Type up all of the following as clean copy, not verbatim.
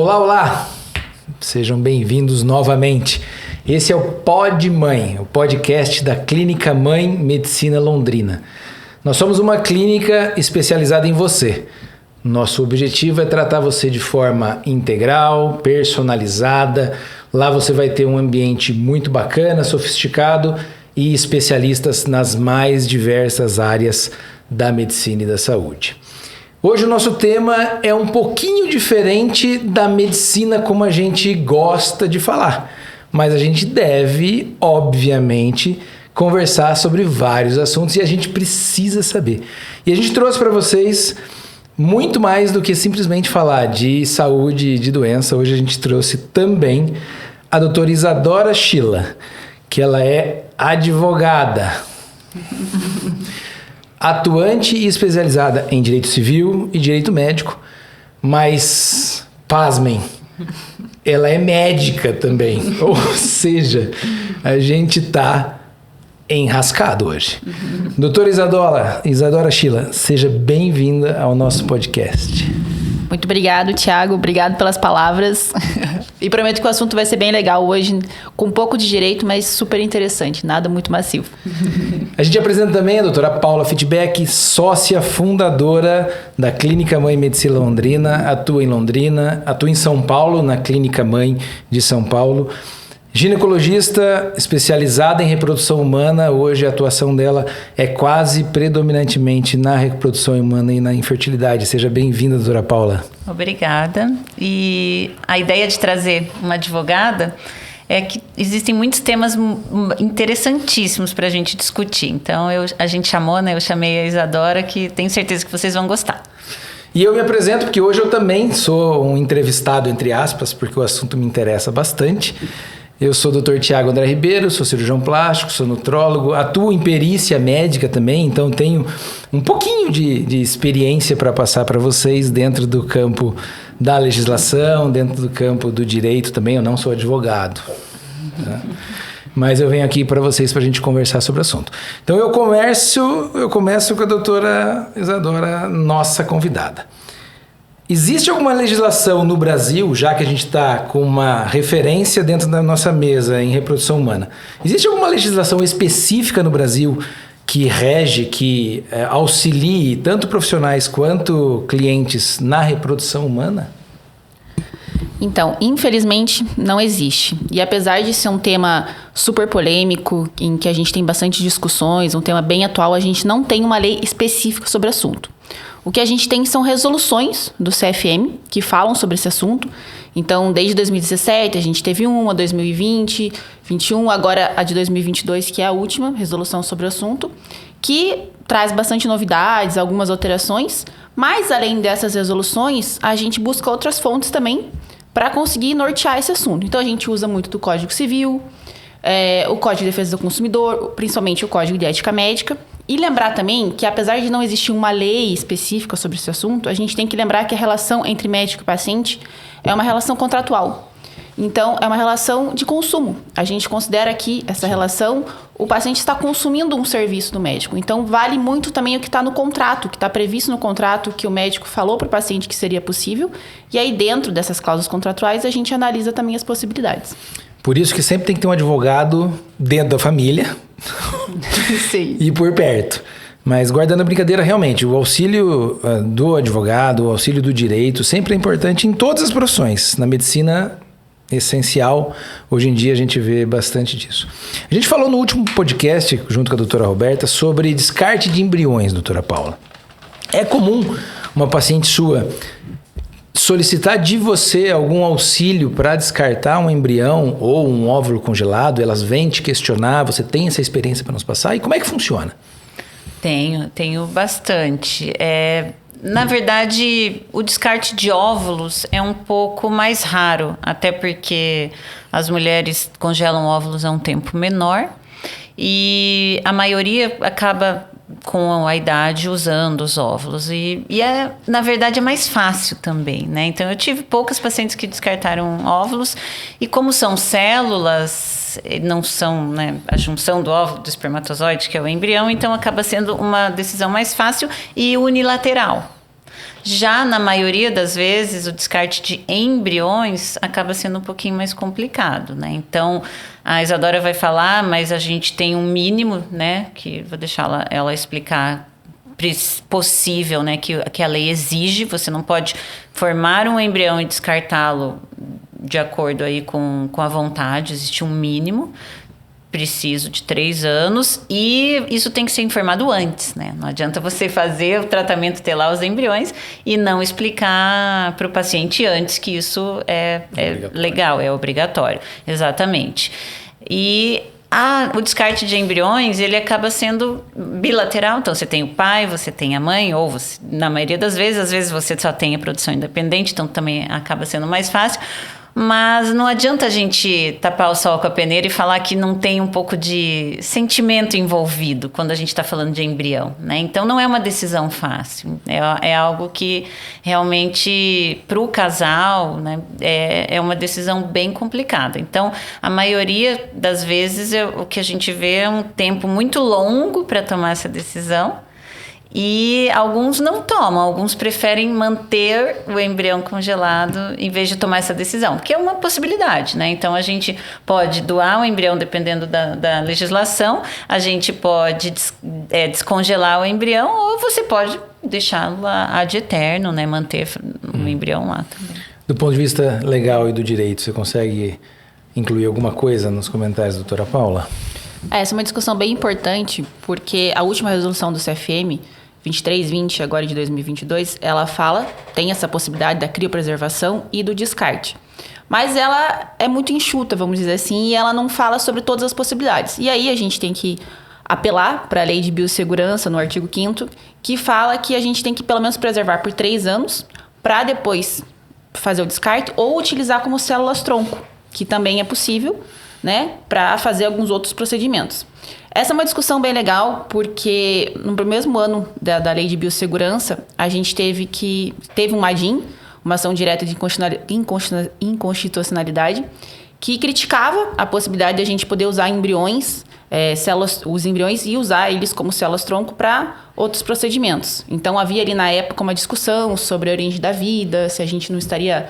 Olá, olá! Sejam bem-vindos novamente. Esse é o Pod Mãe, o podcast da Clínica Mãe Medicina Londrina. Nós somos uma clínica especializada em você. Nosso objetivo é tratar você de forma integral, personalizada. Lá você vai ter um ambiente muito bacana, sofisticado e especialistas nas mais diversas áreas da medicina e da saúde. Hoje o nosso tema é um pouquinho diferente da medicina como a gente gosta de falar, mas a gente deve, obviamente, conversar sobre vários assuntos e a gente precisa saber. E a gente trouxe para vocês muito mais do que simplesmente falar de saúde e de doença. Hoje a gente trouxe também a doutora Isadora Schiller, que ela é advogada, atuante e especializada em direito civil e direito médico, mas, pasmem, ela é médica também, ou seja, a gente está enrascado hoje. Doutora Isadora Schiller, seja bem-vinda ao nosso podcast. Muito obrigado, Thiago. Obrigado pelas palavras. E prometo que o assunto vai ser bem legal hoje, com um pouco de direito, mas super interessante, nada muito massivo. A gente apresenta também a doutora Paula Feedback, sócia fundadora da Clínica Mãe Medicina Londrina, atua em Londrina, atua em São Paulo, na Clínica Mãe de São Paulo. Ginecologista especializada em reprodução humana, hoje a atuação dela é quase predominantemente na reprodução humana e na infertilidade. Seja bem-vinda, doutora Paula. Obrigada. E a ideia de trazer uma advogada é que existem muitos temas interessantíssimos para a gente discutir. Então, a gente chamou, né? Eu chamei a Isadora, que tenho certeza que vocês vão gostar. E eu me apresento porque hoje eu também sou um entrevistado, entre aspas, porque o assunto me interessa bastante. Eu sou o Dr. Tiago André Ribeiro, sou cirurgião plástico, sou nutrólogo, atuo em perícia médica também, então tenho um pouquinho de experiência para passar para vocês dentro do campo da legislação, dentro do campo do direito também. Eu não sou advogado, tá? Mas eu venho aqui para vocês para a gente conversar sobre o assunto. Então eu começo com a doutora Isadora, nossa convidada. Existe alguma legislação no Brasil, já que a gente está com uma referência dentro da nossa mesa em reprodução humana, existe alguma legislação específica no Brasil que rege, que auxilie tanto profissionais quanto clientes na reprodução humana? Então, infelizmente, não existe. E apesar de ser um tema super polêmico, em que a gente tem bastante discussões, um tema bem atual, a gente não tem uma lei específica sobre o assunto. O que a gente tem são resoluções do CFM que falam sobre esse assunto. Então, desde 2017, a gente teve uma, 2020, 2021, agora a de 2022, que é a última resolução sobre o assunto, que traz bastante novidades, algumas alterações, mas além dessas resoluções, a gente busca outras fontes também para conseguir nortear esse assunto. Então, a gente usa muito do Código Civil, o Código de Defesa do Consumidor, principalmente o Código de Ética Médica. E lembrar também que, apesar de não existir uma lei específica sobre esse assunto, a gente tem que lembrar que a relação entre médico e paciente é uma relação contratual. Então, é uma relação de consumo. A gente considera aqui essa relação, o paciente está consumindo um serviço do médico. Então, vale muito também o que está no contrato, que está previsto no contrato, que o médico falou para o paciente que seria possível. E aí, dentro dessas cláusulas contratuais, a gente analisa também as possibilidades. Por isso que sempre tem que ter um advogado dentro da família Sim. E por perto. Mas guardando a brincadeira, realmente, o auxílio do advogado, o auxílio do direito, sempre é importante em todas as profissões. Na medicina, essencial. Hoje em dia a gente vê bastante disso. A gente falou no último podcast, junto com a doutora Roberta, sobre descarte de embriões, doutora Paula. É comum uma paciente sua solicitar de você algum auxílio para descartar um embrião ou um óvulo congelado? Elas vêm te questionar, você tem essa experiência para nos passar? E como é que funciona? Tenho bastante. Na verdade, o descarte de óvulos é um pouco mais raro, até porque as mulheres congelam óvulos há um tempo menor e a maioria acaba com a idade usando os óvulos e na verdade é mais fácil também, né? Então eu tive poucas pacientes que descartaram óvulos e como são células, não são, né, a junção do óvulo do espermatozoide, que é o embrião, então acaba sendo uma decisão mais fácil e unilateral. Já na maioria das vezes, o descarte de embriões acaba sendo um pouquinho mais complicado, né? Então, a Isadora vai falar, mas a gente tem um mínimo, né? Que vou deixar ela explicar possível, né? Que a lei exige. Você não pode formar um embrião e descartá-lo de acordo aí com a vontade. Existe um mínimo preciso de 3 anos e isso tem que ser informado antes, né? Não adianta você fazer o tratamento, ter lá os embriões e não explicar para o paciente antes que isso é legal, é obrigatório. Exatamente. E o descarte de embriões, ele acaba sendo bilateral. Então, você tem o pai, você tem a mãe, ou você, na maioria das vezes, às vezes você só tem a produção independente, então também acaba sendo mais fácil. Mas não adianta a gente tapar o sol com a peneira e falar que não tem um pouco de sentimento envolvido quando a gente está falando de embrião, né? Então, não é uma decisão fácil. É algo que realmente, para o casal, né, é uma decisão bem complicada. Então, a maioria das vezes, o que a gente vê é um tempo muito longo para tomar essa decisão. E alguns não tomam, alguns preferem manter o embrião congelado em vez de tomar essa decisão, que é uma possibilidade, né? Então, a gente pode doar o embrião dependendo da legislação, a gente pode descongelar o embrião ou você pode deixá-lo ad eterno, né? Manter o embrião lá também. Do ponto de vista legal e do direito, você consegue incluir alguma coisa nos comentários, doutora Paula? Essa é uma discussão bem importante, porque a última resolução do CFM 2320, agora de 2022, ela tem essa possibilidade da criopreservação e do descarte. Mas ela é muito enxuta, vamos dizer assim, e ela não fala sobre todas as possibilidades. E aí a gente tem que apelar para a Lei de Biossegurança, no artigo 5º, que fala que a gente tem que pelo menos preservar por 3 anos, para depois fazer o descarte ou utilizar como células-tronco, que também é possível, né, para fazer alguns outros procedimentos. Essa é uma discussão bem legal, porque no mesmo ano da Lei de Biossegurança, a gente teve um ADIM, uma ação direta de inconstitucionalidade, que criticava a possibilidade de a gente poder usar embriões, os embriões, e usar eles como células-tronco para outros procedimentos. Então, havia ali na época uma discussão sobre a origem da vida, se a gente não estaria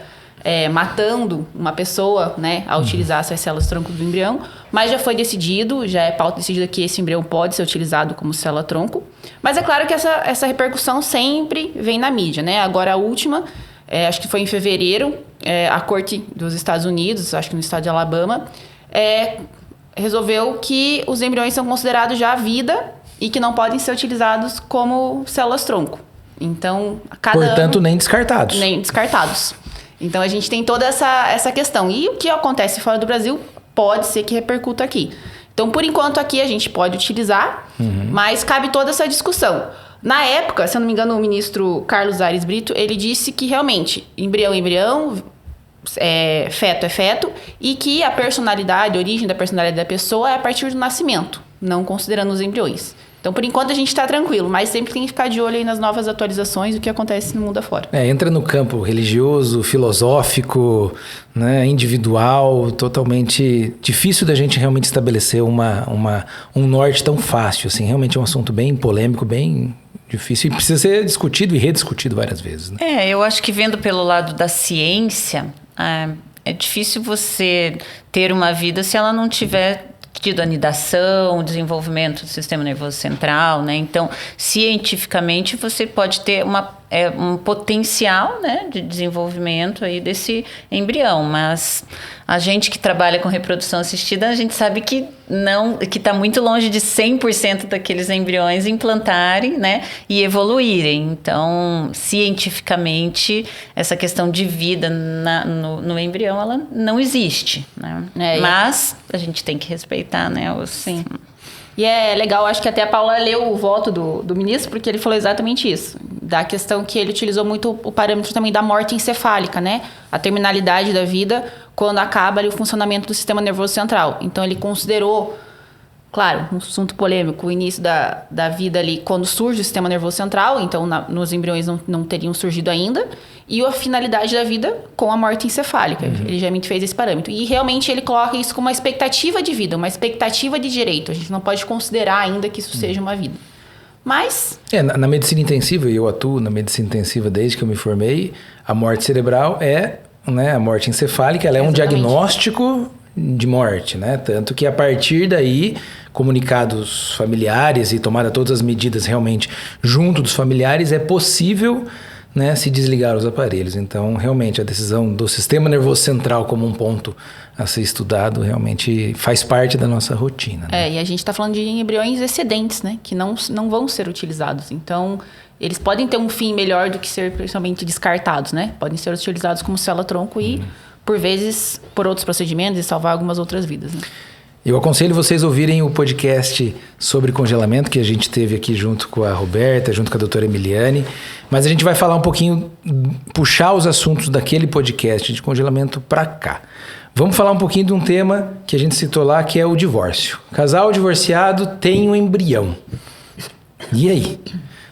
matando uma pessoa, né, a utilizar essas células-tronco do embrião, mas já foi decidido, já é pauta decidida que esse embrião pode ser utilizado como célula-tronco. Mas é claro que essa repercussão sempre vem na mídia, né? Agora a última, acho que foi em fevereiro, a Corte dos Estados Unidos, acho que no estado de Alabama, resolveu que os embriões são considerados já vida e que não podem ser utilizados como células-tronco. Então, portanto, nem descartados. Nem descartados. Então, a gente tem toda essa questão. E o que acontece fora do Brasil pode ser que repercuta aqui. Então, por enquanto, aqui a gente pode utilizar, mas cabe toda essa discussão. Na época, se eu não me engano, o ministro Carlos Aires Brito, ele disse que realmente embrião é embrião, feto é feto, e que a origem da personalidade da pessoa é a partir do nascimento, não considerando os embriões. Então, por enquanto, a gente está tranquilo, mas sempre tem que ficar de olho aí nas novas atualizações, o que acontece no mundo afora. Entra no campo religioso, filosófico, né, individual, totalmente difícil da gente realmente estabelecer um norte tão fácil. Assim, realmente é um assunto bem polêmico, bem difícil e precisa ser discutido e rediscutido várias vezes. Né? Eu acho que vendo pelo lado da ciência, é difícil você ter uma vida se ela não tiver tido anidação, desenvolvimento do sistema nervoso central, né? Então, cientificamente, você pode ter um potencial, né, de desenvolvimento aí desse embrião, mas a gente que trabalha com reprodução assistida, a gente sabe que está muito longe de 100% daqueles embriões implantarem, né, e evoluírem. Então, cientificamente, essa questão de vida no embrião, ela não existe, né? Mas a gente tem que respeitar, né? Sim. E é legal, acho que até a Paula leu o voto do ministro, porque ele falou exatamente isso. Da questão que ele utilizou muito o parâmetro também da morte encefálica, né? A terminalidade da vida quando acaba ali o funcionamento do sistema nervoso central. Então, ele considerou, claro, um assunto polêmico, o início da vida ali quando surge o sistema nervoso central, então nos embriões não teriam surgido ainda, e a finalidade da vida com a morte encefálica. Ele já fez esse parâmetro. E realmente ele coloca isso como uma expectativa de vida, uma expectativa de direito. A gente não pode considerar ainda que isso seja uma vida. Mas... Na medicina intensiva, e eu atuo na medicina intensiva desde que eu me formei, a morte cerebral é, né, a morte encefálica, ela é um diagnóstico de morte, né? Tanto que a partir daí, comunicados familiares e tomada todas as medidas realmente junto dos familiares, é possível, né, se desligar os aparelhos. Então, realmente, a decisão do sistema nervoso central como um ponto a ser estudado realmente faz parte da nossa rotina. Né? E a gente está falando de embriões excedentes, né, que não vão ser utilizados. Então, eles podem ter um fim melhor do que ser principalmente descartados, né? Podem ser utilizados como célula-tronco e, por vezes, por outros procedimentos e salvar algumas outras vidas, né? Eu aconselho vocês a ouvirem o podcast sobre congelamento que a gente teve aqui junto com a Roberta, junto com a doutora Emiliane. Mas a gente vai falar um pouquinho, puxar os assuntos daquele podcast de congelamento para cá. Vamos falar um pouquinho de um tema que a gente citou lá, que é o divórcio. Casal divorciado tem um embrião. E aí?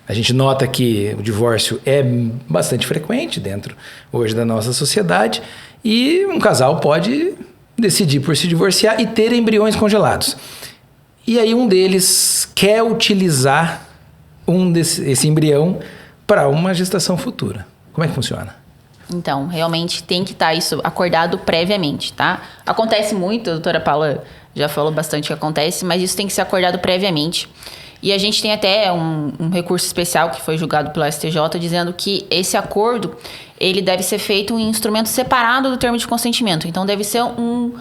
A gente nota que o divórcio é bastante frequente dentro hoje da nossa sociedade e um casal pode decidir por se divorciar e ter embriões congelados. E aí um deles quer utilizar esse embrião para uma gestação futura. Como é que funciona? Então, realmente tem que estar isso acordado previamente, tá? Acontece muito, a doutora Paula já falou bastante que acontece, mas isso tem que ser acordado previamente. E a gente tem até um recurso especial que foi julgado pelo STJ dizendo que esse acordo, ele deve ser feito em instrumento separado do termo de consentimento. Então, deve ser um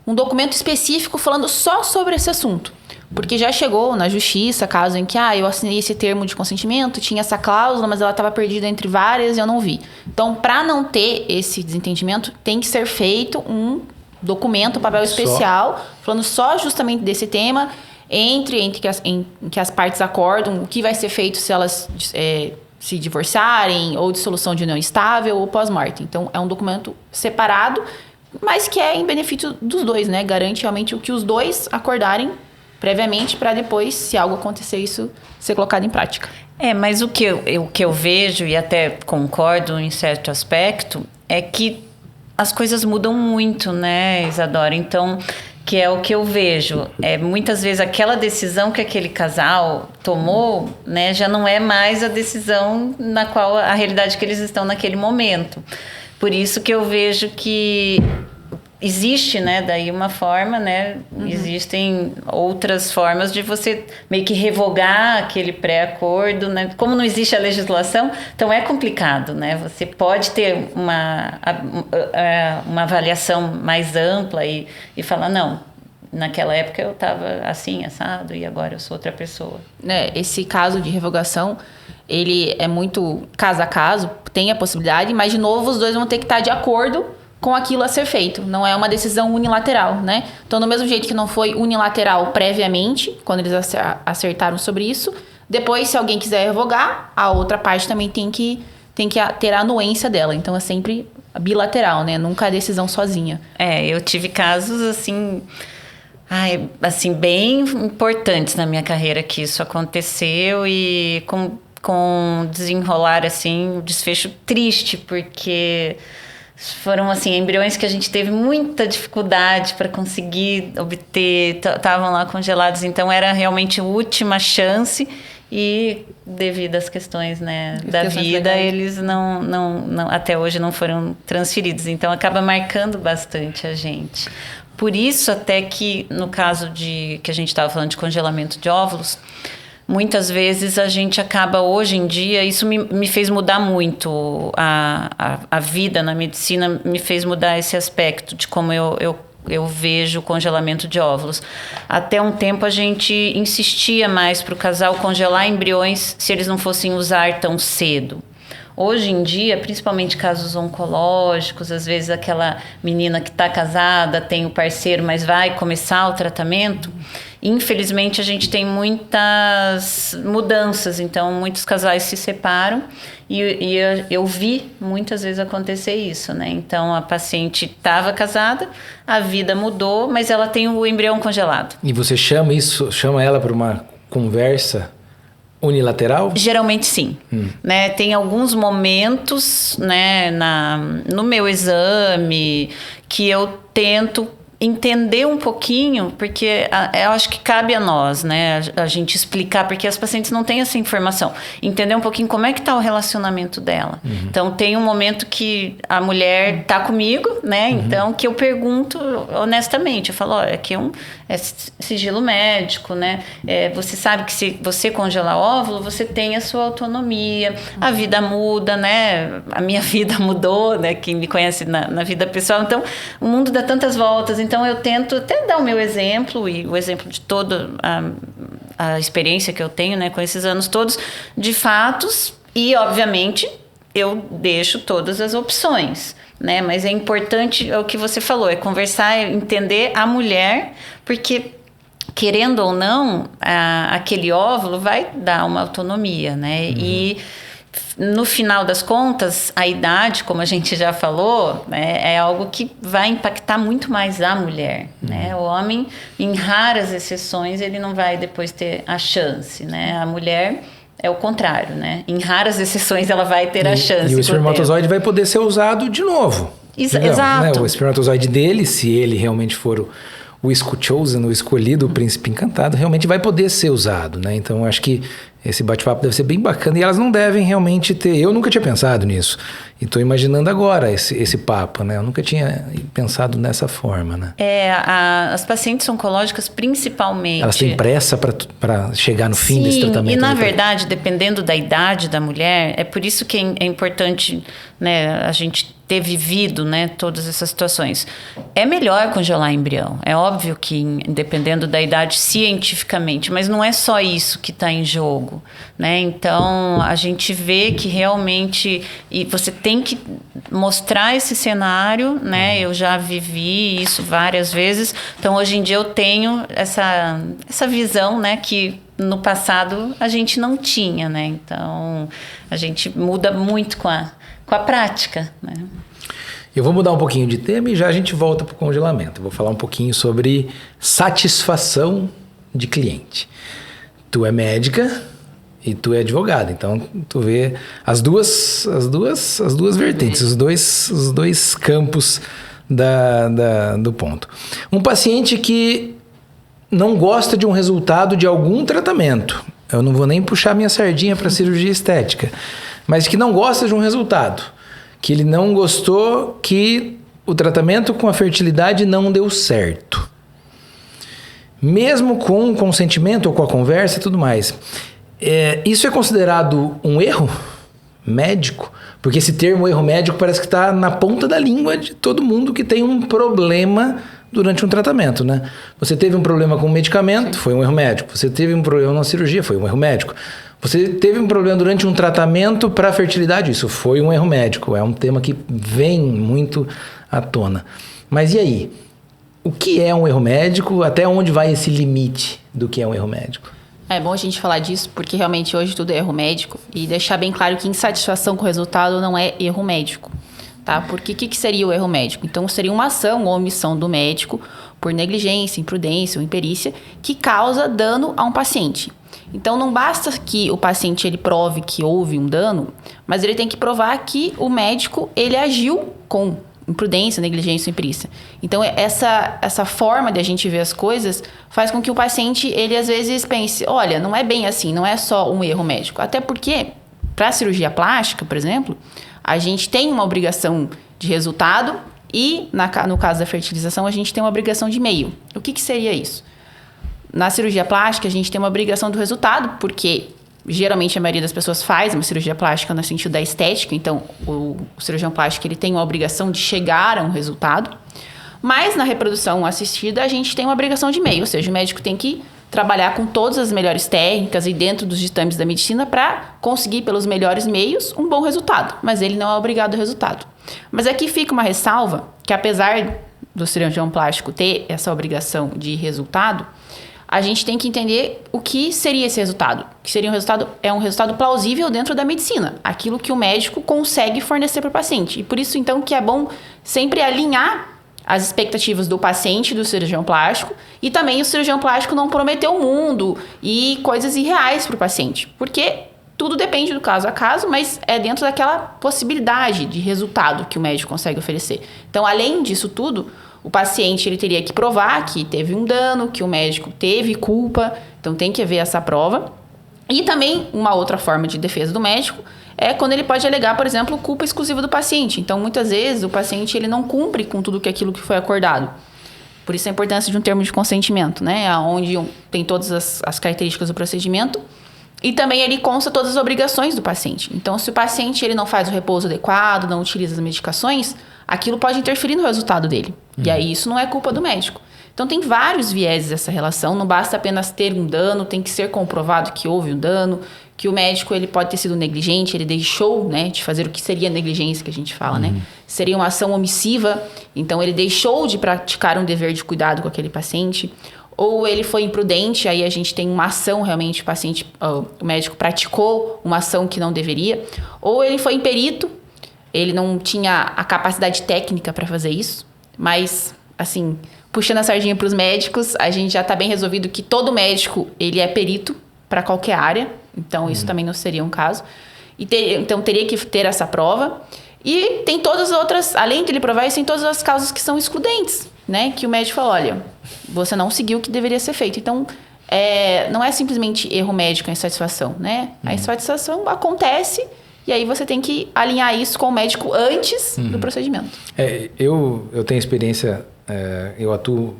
documento específico falando só sobre esse assunto. Porque já chegou na justiça caso em que eu assinei esse termo de consentimento, tinha essa cláusula, mas ela estava perdida entre várias e eu não vi. Então, para não ter esse desentendimento, tem que ser feito um documento, um papel especial, falando só justamente desse tema, em que as partes acordam o que vai ser feito se elas se divorciarem, ou dissolução de união estável, ou pós-morte. Então, é um documento separado, mas que é em benefício dos dois, né? Garante realmente o que os dois acordarem previamente para depois, se algo acontecer, isso ser colocado em prática. Mas o que eu vejo, e até concordo em certo aspecto, é que as coisas mudam muito, né, Isadora? Então, que é o que eu vejo. Muitas vezes aquela decisão que aquele casal tomou, né, já não é mais a decisão na qual a realidade que eles estão naquele momento. Por isso que eu vejo que existe, né, daí uma forma, né, existem outras formas de você meio que revogar aquele pré-acordo, né, como não existe a legislação, então é complicado, né, você pode ter uma avaliação mais ampla e falar, não, naquela época eu estava assim, assado, e agora eu sou outra pessoa. Esse caso de revogação, ele é muito caso a caso, tem a possibilidade, mas de novo os dois vão ter que estar de acordo com aquilo a ser feito. Não é uma decisão unilateral, né? Então, do mesmo jeito que não foi unilateral previamente, quando eles acertaram sobre isso, depois, se alguém quiser revogar, a outra parte também tem que ter a anuência dela. Então, é sempre bilateral, né? Nunca a decisão sozinha. Eu tive casos, assim bem importantes na minha carreira que isso aconteceu e com desenrolar, assim, um desfecho triste, porque foram, assim, embriões que a gente teve muita dificuldade para conseguir obter, estavam lá congelados, então era realmente a última chance e devido às questões, né, da vida, legais, eles não, até hoje não foram transferidos, então acaba marcando bastante a gente. Por isso, até que no caso que a gente estava falando de congelamento de óvulos, muitas vezes a gente acaba, hoje em dia, isso me fez mudar muito a vida na medicina, me fez mudar esse aspecto de como eu vejo o congelamento de óvulos. Até um tempo a gente insistia mais para o casal congelar embriões se eles não fossem usar tão cedo. Hoje em dia, principalmente casos oncológicos, às vezes aquela menina que está casada, tem o parceiro, mas vai começar o tratamento, infelizmente a gente tem muitas mudanças, então muitos casais se separam e eu vi muitas vezes acontecer isso, né? Então a paciente estava casada, a vida mudou, mas ela tem o embrião congelado. E você chama ela para uma conversa unilateral? Geralmente sim. Né? Tem alguns momentos, né, no meu exame que eu tento entender um pouquinho, porque eu acho que cabe a nós, né, a gente explicar, porque as pacientes não têm essa informação. Entender um pouquinho como é que está o relacionamento dela. Então, tem um momento que a mulher está comigo, né, então, que eu pergunto honestamente, eu falo, olha, aqui é sigilo médico, né, você sabe que se você congelar óvulo, você tem a sua autonomia, a vida muda, né, a minha vida mudou, né, quem me conhece na vida pessoal, então, o mundo dá tantas voltas. Então, eu tento até dar o meu exemplo e o exemplo de toda a experiência que eu tenho, né, com esses anos todos, de fatos, e, obviamente, eu deixo todas as opções, né? Mas é importante, é o que você falou, é conversar, é entender a mulher, porque, querendo ou não, aquele óvulo vai dar uma autonomia, né? E no final das contas, a idade, como a gente já falou, né, é algo que vai impactar muito mais a mulher, né? O homem, em raras exceções, ele não vai depois ter a chance, né? A mulher é o contrário, né? Em raras exceções, ela vai ter a chance. E o espermatozoide vai poder ser usado de novo. Exato. Né? O espermatozoide dele, se ele realmente for o chosen, o escolhido, o príncipe encantado, realmente vai poder ser usado, né? Então, acho que esse bate-papo deve ser bem bacana e elas não devem realmente ter... Eu nunca tinha pensado nisso e estou imaginando agora esse papo, né? Eu nunca tinha pensado dessa forma, né? As pacientes oncológicas, principalmente... Elas têm pressa para chegar no fim desse tratamento. E, na verdade, dependendo da idade da mulher, é por isso que é importante, né, a gente ter vivido, né, todas essas situações. É melhor congelar embrião. É óbvio que, dependendo da idade, cientificamente, mas não é só isso que está em jogo, né? Então, a gente vê que realmente... E você tem que mostrar esse cenário, né? Eu já vivi isso várias vezes. Então, hoje em dia, eu tenho essa visão, né, que no passado a gente não tinha, né? Então, a gente muda muito com a prática, né? Eu vou mudar um pouquinho de tema e já a gente volta para o congelamento. Eu vou falar um pouquinho sobre satisfação de cliente. Tu é médica e tu é advogada, então tu vê as duas vertentes, os dois campos do ponto. Um paciente que não gosta de um resultado de algum tratamento, eu não vou nem puxar minha sardinha para cirurgia estética, mas que não gosta de um resultado, que ele não gostou, que o tratamento com a fertilidade não deu certo. Mesmo com o consentimento ou com a conversa e tudo mais. Isso é considerado um erro médico? Porque esse termo erro médico parece que está na ponta da língua de todo mundo que tem um problema durante um tratamento, né? Você teve um problema com um medicamento, foi um erro médico. Você teve um problema na cirurgia, foi um erro médico. Você teve um problema durante um tratamento para fertilidade, isso foi um erro médico. É um tema que vem muito à tona. Mas e aí? O que é um erro médico? Até onde vai esse limite do que é um erro médico? É bom a gente falar disso, porque realmente hoje tudo é erro médico. E deixar bem claro que insatisfação com o resultado não é erro médico. Tá? Porque o que seria o erro médico? Então, seria uma ação ou omissão do médico por negligência, imprudência ou imperícia que causa dano a um paciente. Então, não basta que o paciente ele prove que houve um dano, mas ele tem que provar que o médico ele agiu com imprudência, negligência ou imperícia. Então, essa forma de a gente ver as coisas faz com que o paciente, ele às vezes pense, olha, não é bem assim, não é só um erro médico. Até porque, para a cirurgia plástica, por exemplo, a gente tem uma obrigação de resultado e, no caso da fertilização, a gente tem uma obrigação de meio. O que seria isso? Na cirurgia plástica, a gente tem uma obrigação do resultado, porque geralmente a maioria das pessoas faz uma cirurgia plástica no sentido da estética, então o cirurgião plástico ele tem uma obrigação de chegar a um resultado, mas na reprodução assistida a gente tem uma obrigação de meio, ou seja, o médico tem que trabalhar com todas as melhores técnicas e dentro dos ditames da medicina para conseguir pelos melhores meios um bom resultado, mas ele não é obrigado ao resultado. Mas aqui fica uma ressalva que apesar do cirurgião plástico ter essa obrigação de resultado, a gente tem que entender o que seria esse resultado. Que seria um resultado plausível dentro da medicina. Aquilo que o médico consegue fornecer para o paciente. E por isso, então, que é bom sempre alinhar as expectativas do paciente e do cirurgião plástico. E também o cirurgião plástico não prometer o mundo e coisas irreais para o paciente. Porque tudo depende do caso a caso, mas é dentro daquela possibilidade de resultado que o médico consegue oferecer. Então, além disso tudo, o paciente ele teria que provar que teve um dano, que o médico teve culpa, então tem que haver essa prova. E também uma outra forma de defesa do médico é quando ele pode alegar, por exemplo, culpa exclusiva do paciente. Então, muitas vezes, o paciente ele não cumpre com tudo aquilo que foi acordado. Por isso a importância de um termo de consentimento, né? Onde tem todas as características do procedimento e também ele consta todas as obrigações do paciente. Então, se o paciente ele não faz o repouso adequado, não utiliza as medicações, aquilo pode interferir no resultado dele. E aí isso não é culpa do médico. Então, tem vários vieses essa relação. Não basta apenas ter um dano, tem que ser comprovado que houve um dano, que o médico ele pode ter sido negligente, ele deixou, né, de fazer o que seria negligência que a gente fala, né? Seria uma ação omissiva, então ele deixou de praticar um dever de cuidado com aquele paciente, ou ele foi imprudente, aí a gente tem uma ação realmente, o médico praticou uma ação que não deveria, ou ele foi imperito, ele não tinha a capacidade técnica para fazer isso, mas, assim, puxando a sardinha para os médicos, a gente já está bem resolvido que todo médico, ele é perito para qualquer área, então isso também não seria um caso. Então teria que ter essa prova. E tem todas as outras, além de ele provar isso, tem todas as causas que são excludentes, né? Que o médico fala, olha, você não seguiu o que deveria ser feito. Então, não é simplesmente erro médico a insatisfação, né? A insatisfação acontece e aí você tem que alinhar isso com o médico antes do procedimento. Eu tenho experiência, eu atuo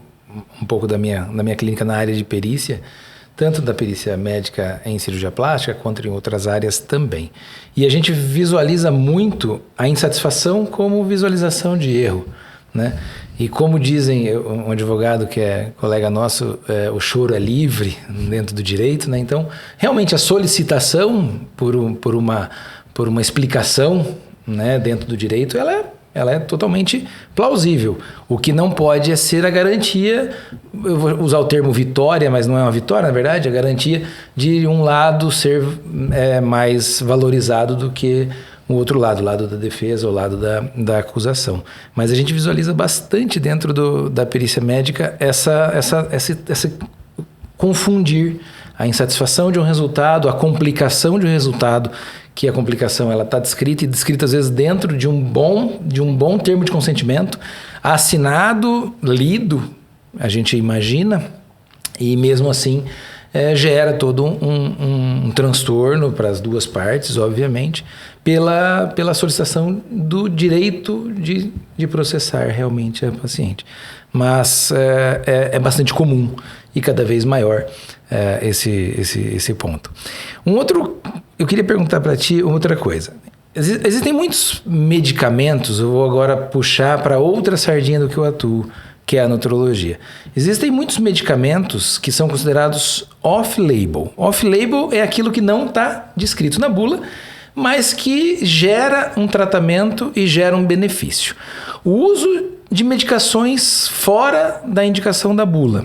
um pouco da minha clínica na área de perícia, tanto da perícia médica em cirurgia plástica, quanto em outras áreas também. E a gente visualiza muito a insatisfação como visualização de erro, né? E como dizem um advogado que é colega nosso, o choro é livre dentro do direito, né? Então, realmente a solicitação por uma explicação, né, dentro do direito, ela é totalmente plausível. O que não pode é ser a garantia, eu vou usar o termo vitória, mas não é uma vitória, na verdade, a garantia de um lado ser mais valorizado do que o outro lado, o lado da defesa, o lado da acusação. Mas a gente visualiza bastante dentro da perícia médica essa confundir a insatisfação de um resultado, a complicação de um resultado, que a complicação ela está descrita às vezes dentro de um bom termo de consentimento, assinado, lido, a gente imagina, e mesmo assim gera todo um transtorno para as duas partes, obviamente, pela solicitação do direito de processar realmente a paciente. Mas é bastante comum e cada vez maior esse ponto. Eu queria perguntar para ti outra coisa. Existem muitos medicamentos, eu vou agora puxar para outra sardinha do que eu atuo, que é a nutrologia. Existem muitos medicamentos que são considerados off-label. Off-label é aquilo que não está descrito na bula, mas que gera um tratamento e gera um benefício. O uso de medicações fora da indicação da bula,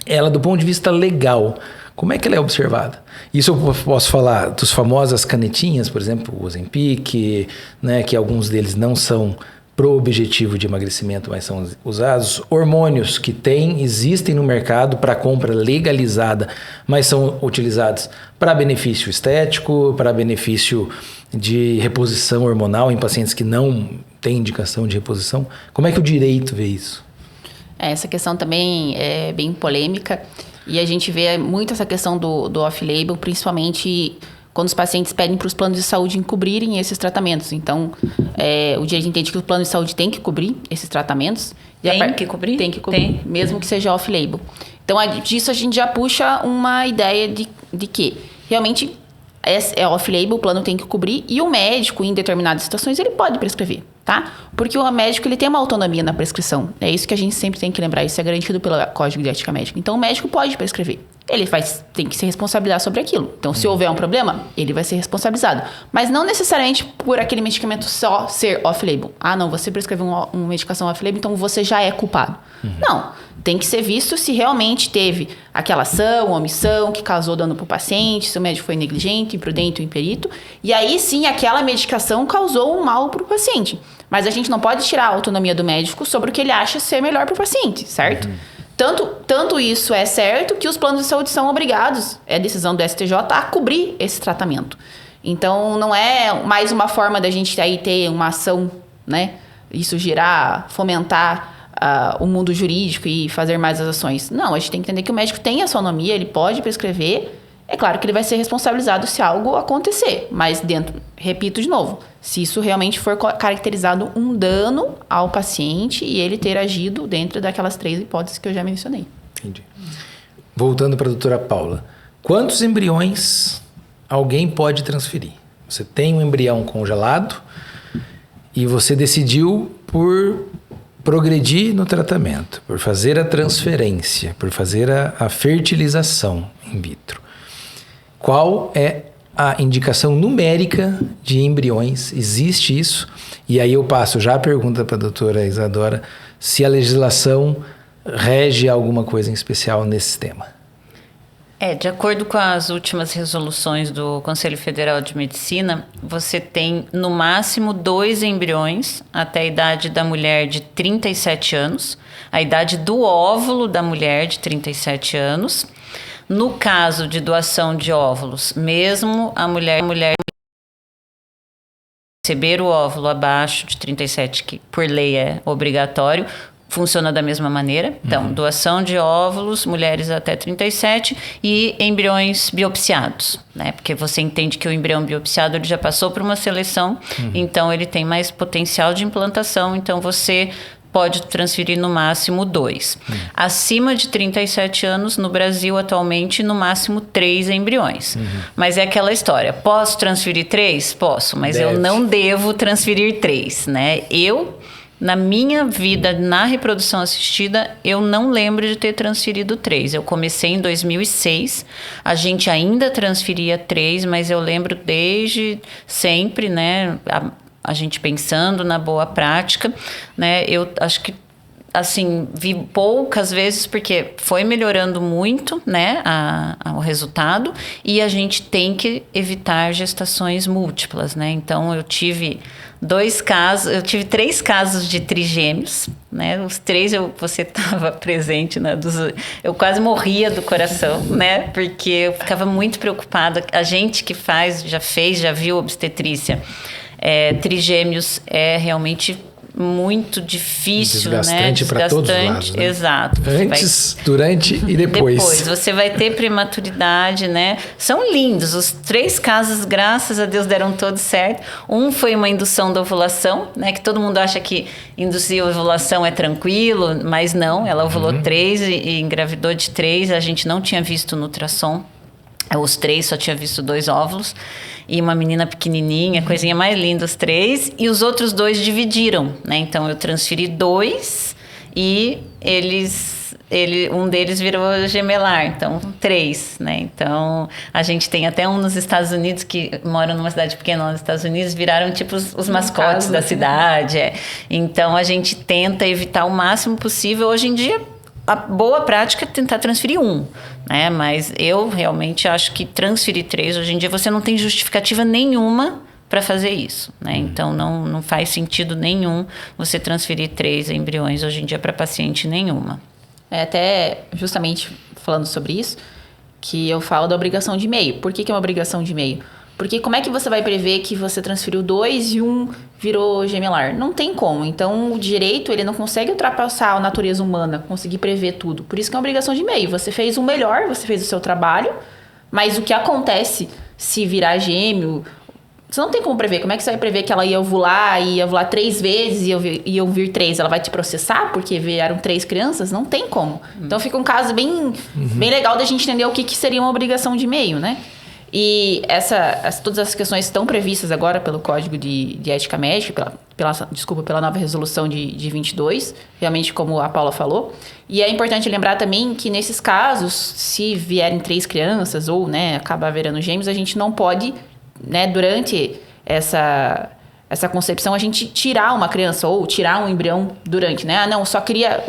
ela do ponto de vista legal, como é que ela é observada? Isso eu posso falar dos famosas canetinhas, por exemplo, o Ozempic, né, que alguns deles não são pro objetivo de emagrecimento, mas são usados. Hormônios que existem no mercado para compra legalizada, mas são utilizados para benefício estético, para benefício de reposição hormonal em pacientes que não têm indicação de reposição. Como é que o direito vê isso? Essa questão também é bem polêmica e a gente vê muito essa questão do off-label, principalmente quando os pacientes pedem para os planos de saúde encobrirem esses tratamentos. Então, o direito entende que o plano de saúde tem que cobrir esses tratamentos. Tem que cobrir? Tem que cobrir, mesmo que seja off-label. Então, disso a gente já puxa uma ideia de que realmente é off-label, o plano tem que cobrir e o médico, em determinadas situações, ele pode prescrever, tá? Porque o médico ele tem uma autonomia na prescrição. É isso que a gente sempre tem que lembrar. Isso é garantido pelo Código de Ética Médica. Então, o médico pode prescrever. Ele tem que se responsabilizar sobre aquilo. Então, se houver um problema, ele vai ser responsabilizado. Mas não necessariamente por aquele medicamento só ser off-label. Ah, não, você prescreveu uma medicação off-label, então você já é culpado. Não. Tem que ser visto se realmente teve aquela ação, omissão, que causou dano para o paciente, se o médico foi negligente, imprudente ou imperito. E aí, sim, aquela medicação causou um mal para o paciente. Mas a gente não pode tirar a autonomia do médico sobre o que ele acha ser melhor para o paciente, certo? Tanto isso é certo que os planos de saúde são obrigados, é decisão do STJ, a cobrir esse tratamento. Então, não é mais uma forma da gente aí ter uma ação, né? Isso fomentar o mundo jurídico e fazer mais as ações. Não, a gente tem que entender que o médico tem a sua autonomia, ele pode prescrever. É claro que ele vai ser responsabilizado se algo acontecer, mas repito de novo, se isso realmente for caracterizado um dano ao paciente e ele ter agido dentro daquelas 3 hipóteses que eu já mencionei. Entendi. Voltando para a doutora Paula, quantos embriões alguém pode transferir? Você tem um embrião congelado e você decidiu por progredir no tratamento, por fazer a transferência, por fazer a fertilização in vitro. Qual é a indicação numérica de embriões? Existe isso? E aí eu passo já a pergunta para a doutora Isadora, se a legislação rege alguma coisa em especial nesse tema. De acordo com as últimas resoluções do Conselho Federal de Medicina, você tem no máximo 2 embriões até a idade da mulher de 37 anos, a idade do óvulo da mulher de 37 anos. No caso de doação de óvulos, mesmo a mulher receber o óvulo abaixo de 37, que por lei é obrigatório, funciona da mesma maneira. Então, doação de óvulos, mulheres até 37 e embriões biopsiados, né? Porque você entende que o embrião biopsiado ele já passou por uma seleção, então ele tem mais potencial de implantação, então você pode transferir no máximo 2. Acima de 37 anos, no Brasil, atualmente, no máximo 3 embriões. Mas é aquela história, posso transferir 3? Posso, mas eu não devo transferir 3, né? Na minha vida, na reprodução assistida, eu não lembro de ter transferido 3. Eu comecei em 2006, a gente ainda transferia 3, mas eu lembro desde sempre, né? A gente pensando na boa prática, né? Eu acho que, assim, vi poucas vezes, porque foi melhorando muito, né, o resultado, e a gente tem que evitar gestações múltiplas, né? Então, eu tive 3 casos de trigêmeos, né? Os 3 você estava presente, né? Eu quase morria do coração, né? Porque eu ficava muito preocupada. A gente que já viu obstetrícia, trigêmeos é realmente muito difícil, desgastante, né? Para todos os lados, né? Exato. Antes, durante e depois. Depois, você vai ter prematuridade, né? São lindos. Os 3 casos, graças a Deus, deram todos certo. Um foi uma indução da ovulação, né? Que todo mundo acha que induzir a ovulação é tranquilo, mas não. Ela ovulou 3 e engravidou de 3. A gente não tinha visto no ultrassom. Os 3 só tinha visto 2 óvulos. E uma menina pequenininha, coisinha mais linda, os 3. E os outros 2 dividiram, né? Então, eu transferi 2 e um deles virou gemelar. Então, 3, né? Então, a gente tem até um nos Estados Unidos, que mora numa cidade pequena lá nos Estados Unidos, viraram tipo os mascotes da cidade. Então, a gente tenta evitar o máximo possível. Hoje em dia, a boa prática é tentar transferir 1, né? Mas eu realmente acho que transferir 3, hoje em dia, você não tem justificativa nenhuma para fazer isso, né? Então, não faz sentido nenhum você transferir 3 embriões hoje em dia para paciente nenhuma. Até justamente falando sobre isso, que eu falo da obrigação de meio. Por que é uma obrigação de meio? Porque como é que você vai prever que você transferiu 2 e 1 virou gemelar? Não tem como. Então, o direito, ele não consegue ultrapassar a natureza humana, conseguir prever tudo. Por isso que é uma obrigação de meio. Você fez o melhor, você fez o seu trabalho, mas o que acontece se virar gêmeo, você não tem como prever. Como é que você vai prever que ela ia ovular 3 vezes e iam vir 3? Ela vai te processar porque vieram 3 crianças? Não tem como. Então, fica um caso bem legal da gente entender o que seria uma obrigação de meio, né? E todas as questões estão previstas agora pelo Código de Ética Médica, pela nova resolução de 22, realmente como a Paula falou. E é importante lembrar também que nesses casos, se vierem 3 crianças ou, né, acabar virando gêmeos, a gente não pode, né, durante essa concepção, a gente tirar uma criança ou tirar um embrião durante, né? Ah, não,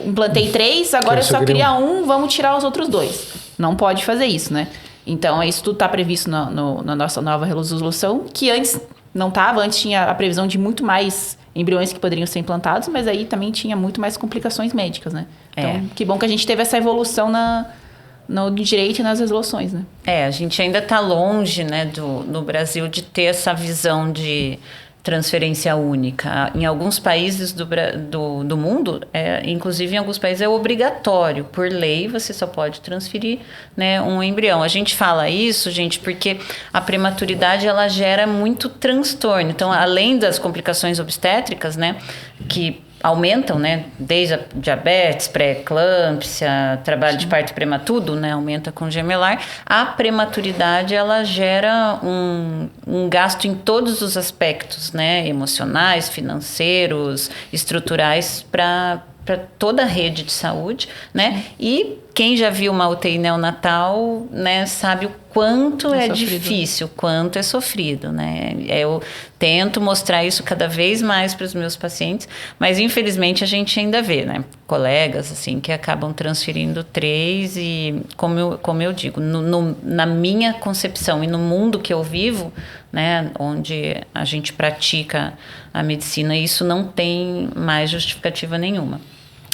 implantei 3, agora eu só queria 1, vamos tirar os outros 2. Não pode fazer isso, né? Então, isso tudo está previsto na nossa nova resolução, que antes não estava. Antes tinha a previsão de muito mais embriões que poderiam ser implantados, mas aí também tinha muito mais complicações médicas, né? Então, que bom que a gente teve essa evolução no direito e nas resoluções, né? A gente ainda está longe, né, no Brasil, de ter essa visão de transferência única. Em alguns países do mundo, inclusive em alguns países é obrigatório. Por lei, você só pode transferir, né, um embrião. A gente fala isso, gente, porque a prematuridade ela gera muito transtorno. Então, além das complicações obstétricas, né, que aumentam, né, desde a diabetes, pré-eclâmpsia, trabalho de parto prematuro, né, aumenta com gemelar. A prematuridade, ela gera um gasto em todos os aspectos, né, emocionais, financeiros, estruturais, para toda a rede de saúde, né? E quem já viu uma UTI neonatal, né, sabe o quanto é difícil, quanto é sofrido, né? Eu tento mostrar isso cada vez mais para os meus pacientes, mas infelizmente a gente ainda vê, né, colegas assim que acabam transferindo 3 e, como eu digo, na minha concepção e no mundo que eu vivo, né, onde a gente pratica a medicina, isso não tem mais justificativa nenhuma.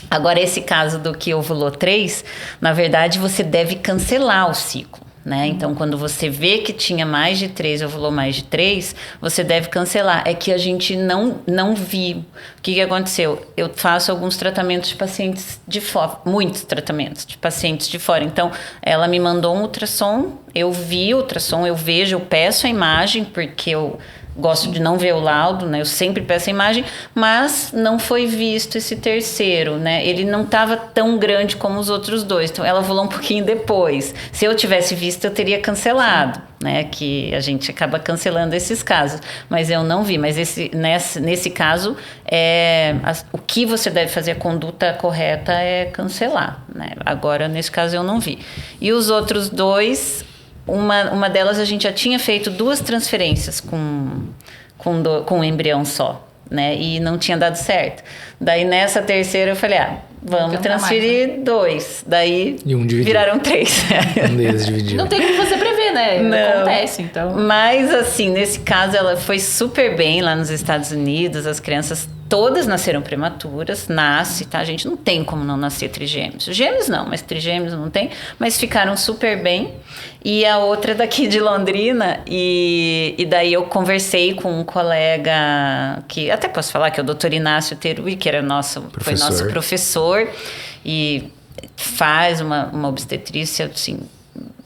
Agora, esse caso do que ovulou 3, na verdade, você deve cancelar o ciclo, né? Então, quando você vê que tinha mais de 3, ovulou mais de 3, você deve cancelar. É que a gente não viu. O que aconteceu? Eu faço alguns tratamentos de pacientes de fora, muitos tratamentos de pacientes de fora. Então, ela me mandou um ultrassom, eu vi o ultrassom, eu vejo, eu peço a imagem, porque eu gosto de não ver o laudo, né? Eu sempre peço a imagem, mas não foi visto esse terceiro, né? Ele não estava tão grande como os outros 2, então ela ovulou um pouquinho depois. Se eu tivesse visto, eu teria cancelado, né? Que a gente acaba cancelando esses casos, mas eu não vi. Mas nesse caso, o que você deve fazer, a conduta correta é cancelar, né? Agora, nesse caso, eu não vi. E os outros 2... Uma delas a gente já tinha feito 2 transferências com um embrião só, né? E não tinha dado certo. Daí nessa terceira eu falei, vamos transferir mais, né? 2. Daí viraram 3. Um deles dividiu. Não tem como você prever, né? Não acontece, então. Mas assim, nesse caso ela foi super bem lá nos Estados Unidos, as crianças todas nasceram prematuras, tá? A gente não tem como não nascer trigêmeos. Gêmeos não, mas trigêmeos não tem. Mas ficaram super bem. E a outra daqui de Londrina, e daí eu conversei com um colega, que até posso falar, que é o Dr. Inácio Terui, que foi nosso professor, e faz uma obstetrícia, assim,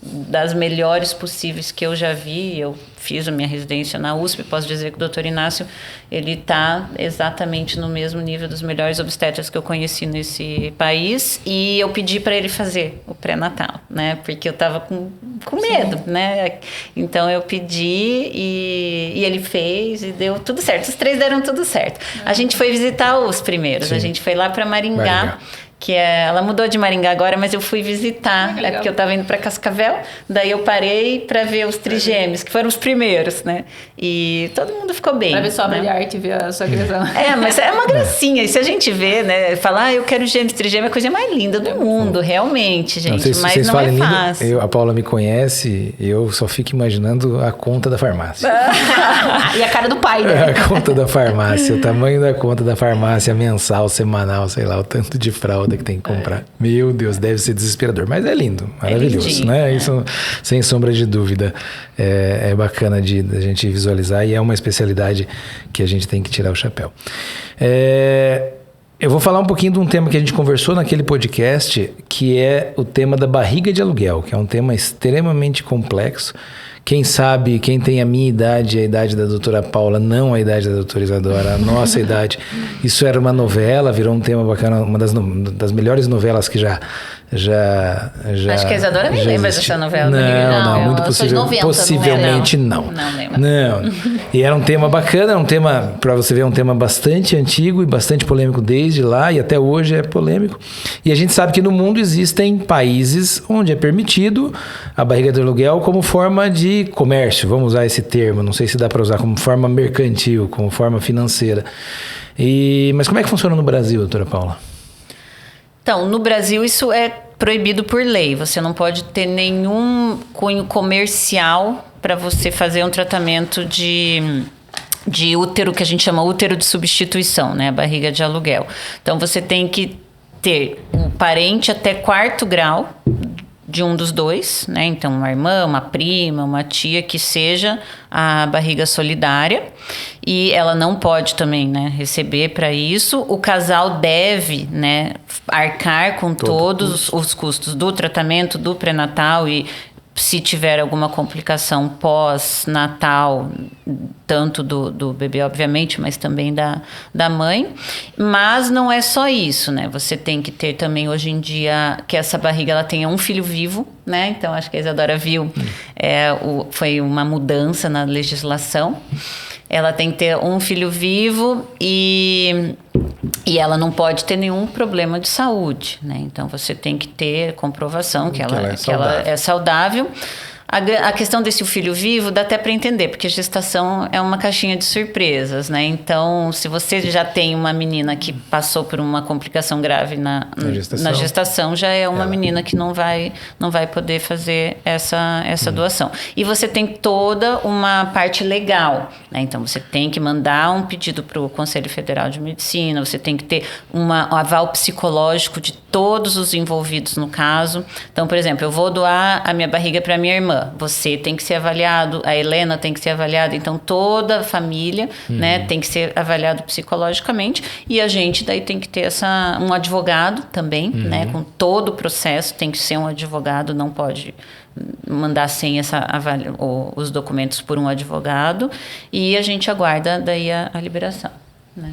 das melhores possíveis que eu já vi. Eu fiz a minha residência na USP, posso dizer que o Dr. Inácio, ele está exatamente no mesmo nível dos melhores obstetras que eu conheci nesse país, e eu pedi para ele fazer o pré-natal, né, porque eu estava com medo, né, então eu pedi e ele fez e deu tudo certo, os 3 deram tudo certo. A gente foi visitar os primeiros, a gente foi lá para Maringá. Ela mudou de Maringá agora, mas eu fui visitar, porque eu estava indo para Cascavel, daí eu parei para ver os trigêmeos, que foram os primeiros, né? E todo mundo ficou bem. Para ver sua obra de arte e ver a sua criação. Mas é uma gracinha, e se a gente vê, né, falar, eu quero gêmeos, trigêmeos, é a coisa mais linda do mundo, realmente, gente, mas não é fácil. A Paula me conhece, eu só fico imaginando a conta da farmácia. E a cara do pai, né? A conta da farmácia, o tamanho da conta da farmácia, mensal, semanal, sei lá, o tanto de fralda que tem que comprar. Meu Deus, deve ser desesperador, mas é lindo, maravilhoso, lindinho, né? Isso, sem sombra de dúvida, é bacana de a gente visualizar, e é uma especialidade que a gente tem que tirar o chapéu. Eu vou falar um pouquinho de um tema que a gente conversou naquele podcast, que é o tema da barriga de aluguel, que é um tema extremamente complexo. Quem sabe, quem tem a minha idade, a idade da doutora Paula, não a idade da doutora Isadora, a nossa idade. Isso era uma novela, virou um tema bacana, uma das melhores novelas que já acho que a Isadora nem lembra dessa novela. Não, muito possivelmente não. Não. E era um tema bacana, era um tema, para você ver, um tema bastante antigo e bastante polêmico desde lá, e até hoje é polêmico. E a gente sabe que no mundo existem países onde é permitido a barriga de aluguel como forma de comércio, vamos usar esse termo, não sei se dá para usar como forma mercantil, como forma financeira. Mas como é que funciona no Brasil, doutora Paula? Então, no Brasil isso é proibido por lei. Você não pode ter nenhum cunho comercial para você fazer um tratamento de útero, que a gente chama útero de substituição, né? A barriga de aluguel. Então, você tem que ter um parente até 4º grau de um dos 2, né? Então, uma irmã, uma prima, uma tia, que seja a barriga solidária. e ela não pode também, né, receber para isso. O casal deve, né, arcar com todos os custos do tratamento, do pré-natal e se tiver alguma complicação pós-natal, tanto do bebê, obviamente, mas também da mãe. Mas não é só isso, né? Você tem que ter também, hoje em dia, que essa barriga ela tenha um filho vivo, né? Então, acho que a Isadora viu, foi uma mudança na legislação. Ela tem que ter um filho vivo e ela não pode ter nenhum problema de saúde, né? Então, você tem que ter comprovação que ela é saudável. A questão desse filho vivo dá até para entender, porque gestação é uma caixinha de surpresas, né? Então, se você já tem uma menina que passou por uma complicação grave na gestação, já é uma menina que não vai poder fazer essa doação. E você tem toda uma parte legal, né? Então, você tem que mandar um pedido para o Conselho Federal de Medicina, você tem que ter um aval psicológico de todos os envolvidos no caso. Então, por exemplo, eu vou doar a minha barriga para minha irmã. Você tem que ser avaliado, a Helena tem que ser avaliada, então toda a família, né, tem que ser avaliado psicologicamente, e a gente daí tem que ter um advogado também, né, com todo o processo, tem que ser um advogado, não pode mandar sem os documentos por um advogado, e a gente aguarda daí a liberação, né.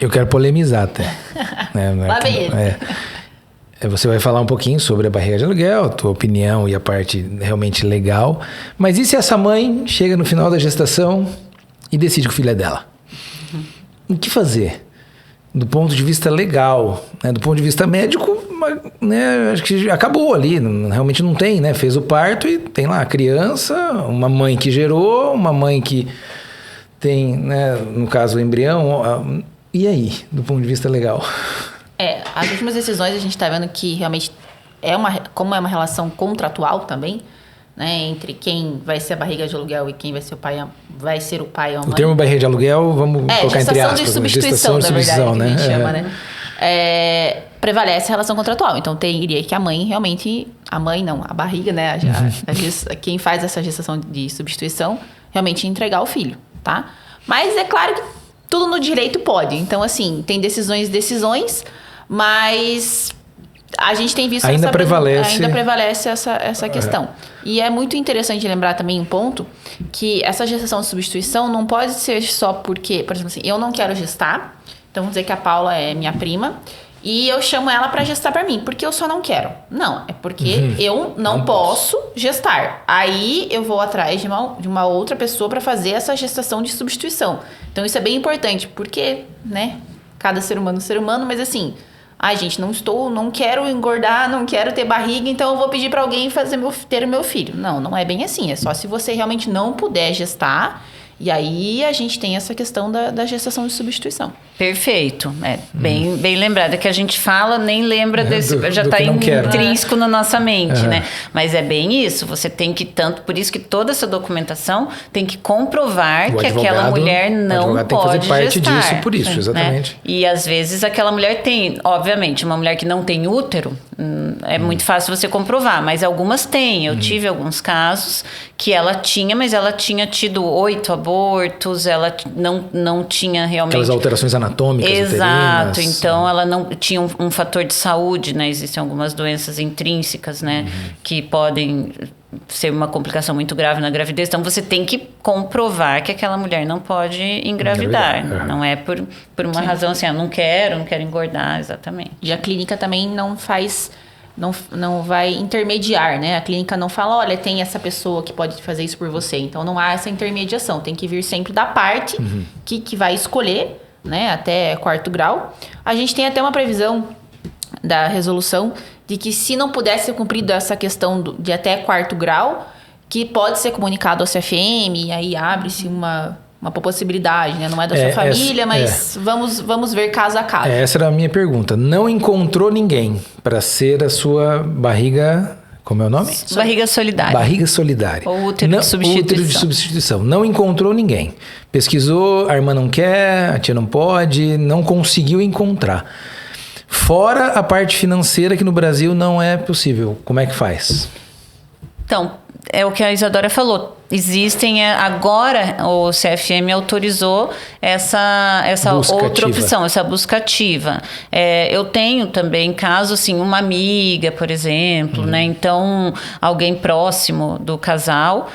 Eu quero polemizar até. Lá vem ele. Você vai falar um pouquinho sobre a barriga de aluguel, a tua opinião e a parte realmente legal. Mas e se essa mãe chega no final da gestação e decide que o filho é dela? O que fazer? Do ponto de vista legal, né? Do ponto de vista médico, né? Acho que acabou ali. Realmente não tem, né? Fez o parto e tem lá a criança, uma mãe que gerou, uma mãe que tem, né, no caso, o embrião. E aí, do ponto de vista legal? As últimas decisões a gente está vendo que realmente como é uma relação contratual também, né, entre quem vai ser a barriga de aluguel e quem vai ser o pai ou a mãe. O termo barriga de aluguel, vamos colocar entre aspas. Gestação de substituição, né? Que a gente chama, né? Prevalece a relação contratual. Então, teria que a mãe realmente... A mãe não, a barriga, né? Quem faz essa gestação de substituição, realmente entregar o filho, tá? Mas é claro que tudo no direito pode. Então, assim, tem decisões, mas a gente tem visto... Ainda prevalece essa questão. E é muito interessante lembrar também um ponto, que essa gestação de substituição não pode ser só porque, por exemplo assim, eu não quero gestar, então vamos dizer que a Paula é minha prima, e eu chamo ela para gestar para mim, porque eu só não quero. Não, é porque eu não posso gestar. Aí eu vou atrás de uma outra pessoa para fazer essa gestação de substituição. Então isso é bem importante, porque, né, cada ser humano é um ser humano, mas assim, gente, não quero engordar, não quero ter barriga, então eu vou pedir para alguém ter o meu filho. Não é bem assim, é só se você realmente não puder gestar. E aí a gente tem essa questão da gestação de substituição. Perfeito. Bem lembrado. Que a gente fala, nem lembra desse... Já está intrínseco na nossa mente, né? Mas é bem isso. Você tem que por isso que toda essa documentação tem que comprovar que aquela mulher não pode gestar. Tem que fazer parte disso por isso, exatamente. Né? E às vezes aquela mulher tem... Obviamente, uma mulher que não tem útero, é muito fácil você comprovar. Mas algumas têm. Eu tive alguns casos que ela tinha, mas ela tinha tido 8 abortos, ela não tinha realmente... Aquelas alterações anatômicas, exato, uterinas. Então ela não tinha um fator de saúde, né? Existem algumas doenças intrínsecas, né? Que podem ser uma complicação muito grave na gravidez. Então você tem que comprovar que aquela mulher não pode engravidar. Não é por uma razão assim, não quero engordar, exatamente. E a clínica também não faz... Não vai intermediar, né? A clínica não fala, olha, tem essa pessoa que pode fazer isso por você. Então, não há essa intermediação. Tem que vir sempre da parte que vai escolher, né? Até 4º grau. A gente tem até uma previsão da resolução de que se não pudesse ser cumprida essa questão de até 4º grau, que pode ser comunicado ao CFM, e aí abre-se uma possibilidade, né? Não é da sua família, mas vamos ver caso a caso. Essa era a minha pergunta. Não encontrou ninguém para ser a sua barriga... Como é o nome? Barriga solidária. Barriga solidária. Ou útero de substituição. Útero de substituição. Não encontrou ninguém. Pesquisou, a irmã não quer, a tia não pode, não conseguiu encontrar. Fora a parte financeira, que no Brasil não é possível. Como é que faz? Então... é o que a Isadora falou. Existem, agora o CFM autorizou essa Busca outra ativa. opção, essa busca ativa. Eu tenho também caso, assim, uma amiga, por exemplo, né? Então, alguém próximo do casal.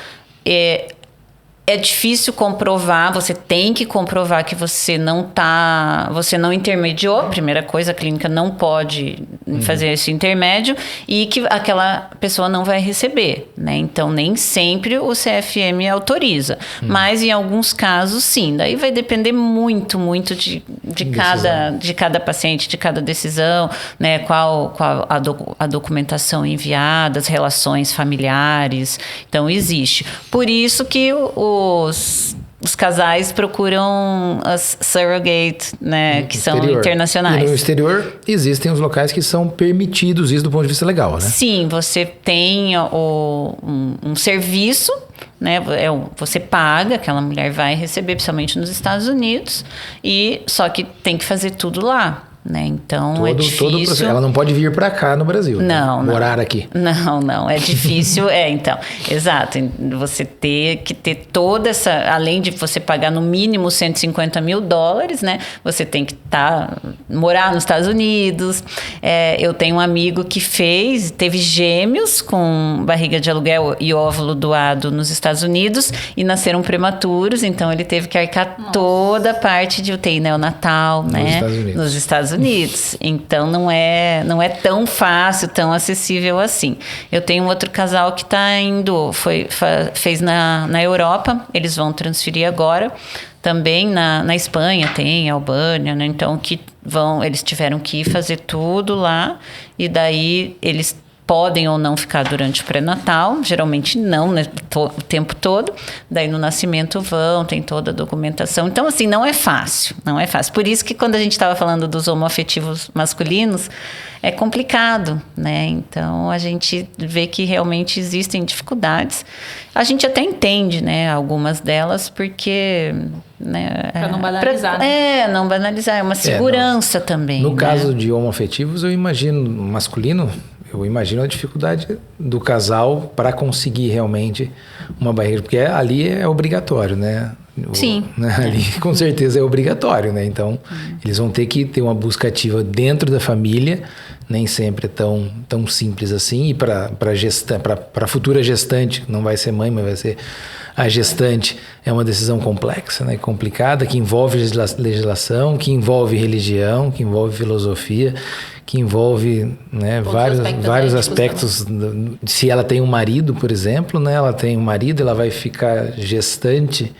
É difícil comprovar, você tem que comprovar que você não intermediou. Primeira coisa, a clínica não pode fazer esse intermédio e que aquela pessoa não vai receber, né? Então, nem sempre o CFM autoriza. Mas, em alguns casos, sim. Daí vai depender muito, muito de cada paciente, de cada decisão, né? Qual a documentação enviada, as relações familiares. Então, existe. Por isso que os casais procuram as surrogate, né, que são internacionais. E no exterior existem os locais que são permitidos isso do ponto de vista legal, né? Sim, você tem um serviço, né? Você paga, aquela mulher vai receber, principalmente nos Estados Unidos, só que tem que fazer tudo lá. Né? Então é difícil. Ela não pode vir para cá no Brasil. Não, né? Morar aqui. Não. É difícil. Então, exato. Você ter que ter toda essa. Além de você pagar no mínimo $150 mil, né? Você tem que morar nos Estados Unidos. Eu tenho um amigo que teve gêmeos com barriga de aluguel e óvulo doado nos Estados Unidos e nasceram prematuros. Então ele teve que arcar toda a parte de UTI neonatal, né? Nos Estados Unidos. Então não é tão fácil, tão acessível assim. Eu tenho um outro casal que está indo, fez na Europa, eles vão transferir agora. Também na Espanha tem, Albânia, né? Então eles tiveram que ir fazer tudo lá e daí eles podem ou não ficar durante o pré-natal, geralmente não, né, o tempo todo. Daí no nascimento tem toda a documentação. Então, assim, não é fácil. Por isso que quando a gente estava falando dos homoafetivos masculinos, é complicado, né? Então, a gente vê que realmente existem dificuldades. A gente até entende, né, algumas delas, porque... Né, para não banalizar. Né? Não banalizar. É uma segurança também. No caso de homoafetivos, eu imagino masculino... Eu imagino a dificuldade do casal para conseguir realmente uma barreira, porque ali é obrigatório, né? Sim. Ali com certeza é obrigatório, né? Então, eles vão ter que ter uma busca ativa dentro da família, nem sempre é tão simples assim, e para a futura gestante, não vai ser mãe, mas vai ser a gestante, é uma decisão complexa, né? Complicada, que envolve legislação, que envolve religião, que envolve filosofia, que envolve, né, vários aspectos. Se ela tem um marido, por exemplo, né, ela tem um marido, ela vai ficar gestante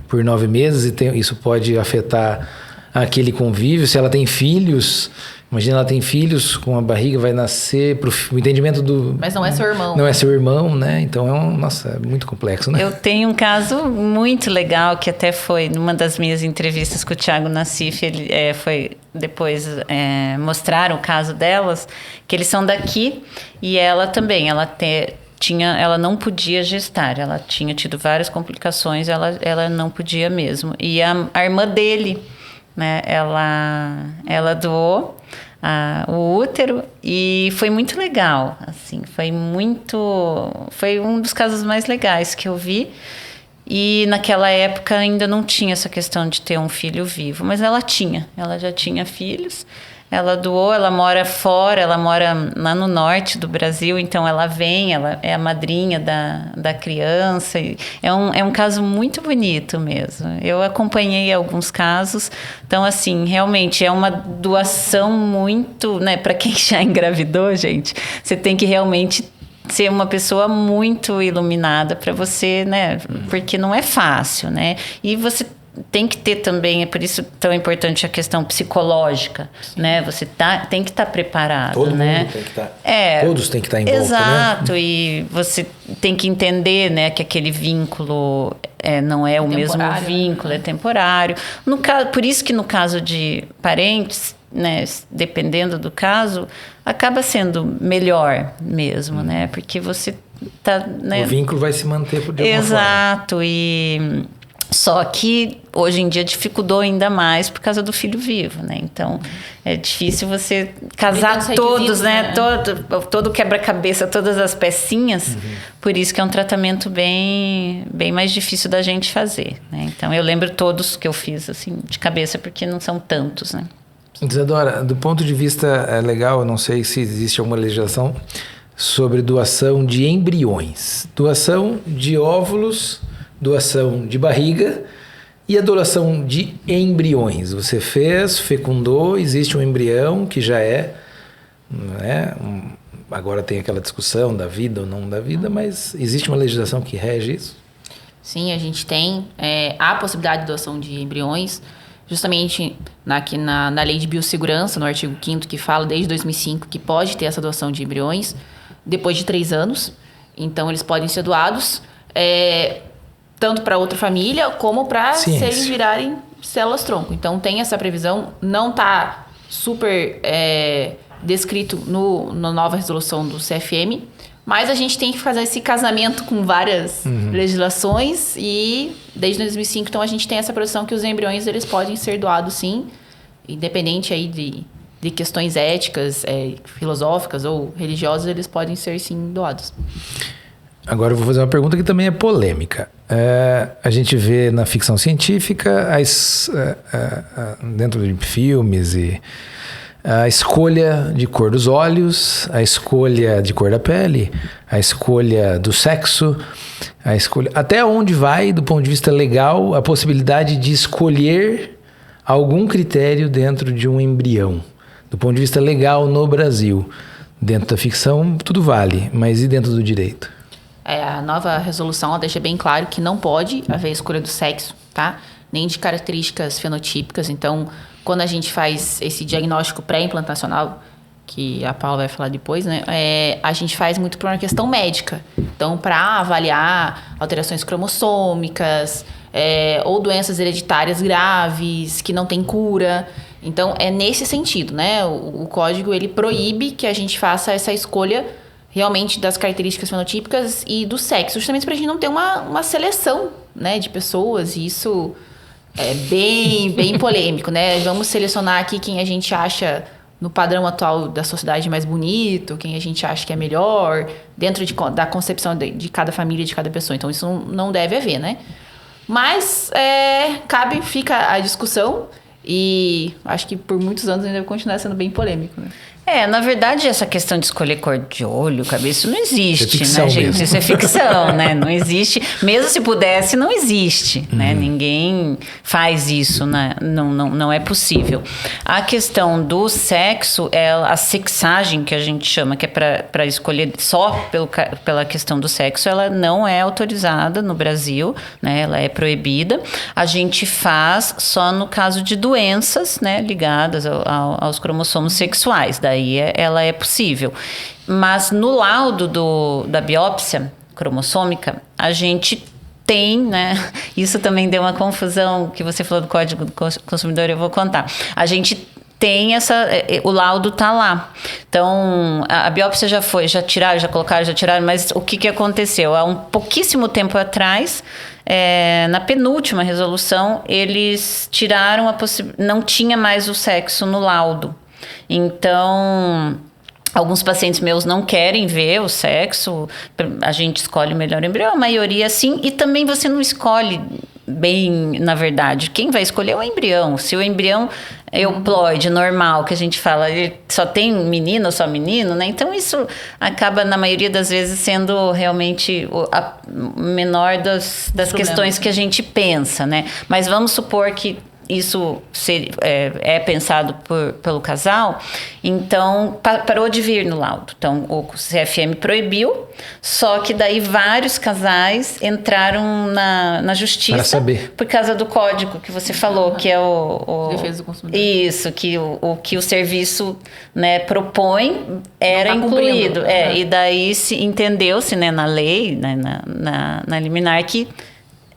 por 9 meses e isso pode afetar aquele convívio. Se ela tem filhos, imagina, ela tem filhos com a barriga, vai nascer pro entendimento do... Mas não é seu irmão. Não é seu irmão, né? Então é muito complexo, né? Eu tenho um caso muito legal que até foi numa das minhas entrevistas com o Thiago Nassif, ele depois mostraram o caso delas, que eles são daqui e ela também, ela não podia gestar, ela tinha tido várias complicações, ela não podia mesmo. E a irmã dele, né, ela doou o útero e foi muito legal, assim, foi um dos casos mais legais que eu vi. E naquela época ainda não tinha essa questão de ter um filho vivo, mas ela já tinha filhos. Ela doou, ela mora fora, ela mora lá no norte do Brasil, então ela é a madrinha da criança. É um caso muito bonito mesmo. Eu acompanhei alguns casos, então assim, realmente é uma doação muito, né, para quem já engravidou, gente, você tem que realmente ser uma pessoa muito iluminada para você, né, porque não é fácil, né, e você tem que ter também, é por isso tão importante a questão psicológica, né? Você tem que estar preparado, todo né? Mundo tem que estar. Todos têm que estar em volta, exato, né? E você tem que entender, né, que aquele vínculo não é o mesmo vínculo, é temporário. No caso, por isso que no caso de parentes, né, dependendo do caso, acaba sendo melhor mesmo, né? Porque você tá, né? O vínculo vai se manter por de alguma exato, forma. E Só que hoje em dia dificultou ainda mais por causa do filho vivo, né? Então é difícil você casar todos, né? Todo quebra-cabeça, todas as pecinhas. Por isso que é um tratamento bem mais difícil da gente fazer, né? Então eu lembro todos que eu fiz assim de cabeça, porque não são tantos, né? Isadora, do ponto de vista legal, eu não sei se existe alguma legislação sobre doação de embriões, doação de óvulos, doação de barriga e a doação de embriões. Você fez, fecundou, existe um embrião que já é, né, agora tem aquela discussão da vida ou não da vida, mas existe uma legislação que rege isso? Sim, a gente tem a possibilidade de doação de embriões, justamente na Lei de Biossegurança, no artigo 5º, que fala desde 2005 que pode ter essa doação de embriões depois de 3 anos. Então, eles podem ser doados tanto para outra família como para se eles virarem células-tronco. Então, tem essa previsão, não está super descrito na nova resolução do CFM, mas a gente tem que fazer esse casamento com várias legislações e desde 2005, então, a gente tem essa produção que os embriões eles podem ser doados, sim, independente aí de questões éticas, filosóficas ou religiosas, eles podem ser, sim, doados. Agora eu vou fazer uma pergunta que também é polêmica. A gente vê na ficção científica, dentro de filmes, a escolha de cor dos olhos, a escolha de cor da pele, a escolha do sexo, até onde vai, do ponto de vista legal, a possibilidade de escolher algum critério dentro de um embrião. Do ponto de vista legal no Brasil. Dentro da ficção, tudo vale, mas e dentro do direito? A nova resolução ela deixa bem claro que não pode haver escolha do sexo, tá? Nem de características fenotípicas. Então, quando a gente faz esse diagnóstico pré-implantacional, que a Paula vai falar depois, né? A gente faz muito por uma questão médica. Então, para avaliar alterações cromossômicas, ou doenças hereditárias graves, que não tem cura. Então, é nesse sentido, né? O código, ele proíbe que a gente faça essa escolha realmente das características fenotípicas e do sexo, justamente para a gente não ter uma seleção, né, de pessoas, e isso é bem polêmico, né? Vamos selecionar aqui quem a gente acha no padrão atual da sociedade mais bonito, quem a gente acha que é melhor, dentro da concepção de cada família, de cada pessoa. Então, isso não deve haver, né? Mas fica a discussão e acho que por muitos anos ainda vai continuar sendo bem polêmico, né? Na verdade, essa questão de escolher cor de olho, cabeça, não existe, ficção, né, gente? mesmo. Isso é ficção, né? Não existe. Mesmo se pudesse, não existe, né? Ninguém faz isso, né? Não é possível. A questão do sexo, a sexagem, que a gente chama, que é para escolher só pela questão do sexo, ela não é autorizada no Brasil, né? Ela é proibida. A gente faz só no caso de doenças, né? Ligadas aos cromossomos sexuais. Daí ela é possível. Mas no laudo da biópsia cromossômica, a gente tem, né? Isso também deu uma confusão, que você falou do Código do Consumidor, eu vou contar. A gente tem o laudo tá lá. Então, a biópsia já tiraram, mas o que aconteceu? Há um pouquíssimo tempo atrás, na penúltima resolução, eles tiraram não tinha mais o sexo no laudo. Então, alguns pacientes meus não querem ver o sexo, a gente escolhe o melhor embrião, a maioria sim, e também você não escolhe bem, na verdade. Quem vai escolher é o embrião. Se o embrião euploide normal, que a gente fala, ele só tem menino ou só menino, né? Então, isso acaba, na maioria das vezes, sendo realmente a menor das questões que a gente pensa, né? Mas vamos supor que isso é pensado pelo casal, então parou de vir no laudo. Então, o CFM proibiu, só que daí vários casais entraram na justiça para saber. Por causa do código que você falou, que é o Defesa do consumidor. Isso, que o serviço, né, propõe era incluído. E daí entendeu-se, né, na lei, né, na liminar, que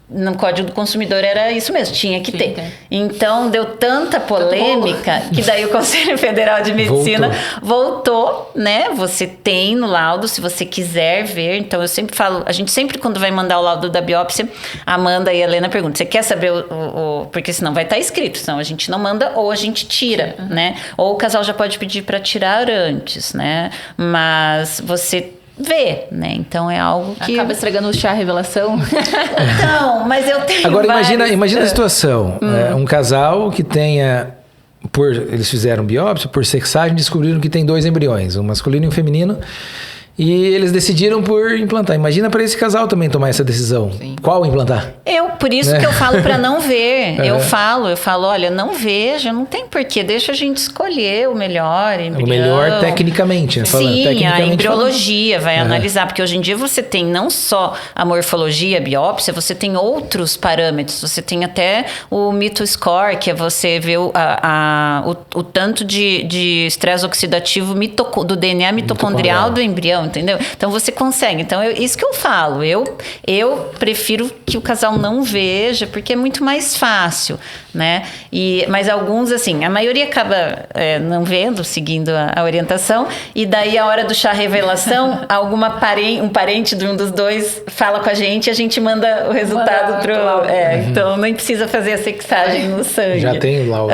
no Código do Consumidor era isso mesmo, tinha que ter. Então, deu tanta polêmica que daí o Conselho Federal de Medicina voltou, né? Você tem no laudo, se você quiser ver. Então, eu sempre falo, a gente sempre, quando vai mandar o laudo da biópsia, a Amanda e a Helena perguntam, você quer saber porque senão vai estar escrito, senão a gente não manda ou a gente tira, né? Ou o casal já pode pedir para tirar antes, né? Mas você vê, né? Então é algo que... Acaba estragando o chá revelação. Então, mas eu tenho Agora vários... imagina a situação. Um casal que tenha... Eles fizeram biópsia, por sexagem, descobriram que tem 2 embriões, um masculino e um feminino. E eles decidiram por implantar. Imagina para esse casal também tomar essa decisão. Sim. Qual implantar? Por isso que eu falo para não ver. Eu falo, olha, não veja, não tem porquê. Deixa a gente escolher o melhor embrião. O melhor tecnicamente. Sim, a embriologia vai analisar. Porque hoje em dia você tem não só a morfologia, a biópsia, você tem outros parâmetros. Você tem até o mito score, que é você ver o tanto de estresse oxidativo do DNA mitocondrial do embrião. Entendeu? Então você consegue. Então, isso que eu falo. Eu prefiro que o casal não veja, porque é muito mais fácil, né? Mas alguns, assim, a maioria acaba não vendo, seguindo a orientação, e daí a hora do chá revelação, um parente de um dos dois fala com a gente e a gente manda o resultado pro... Então, nem precisa fazer a sexagem no sangue. Já tem lá o...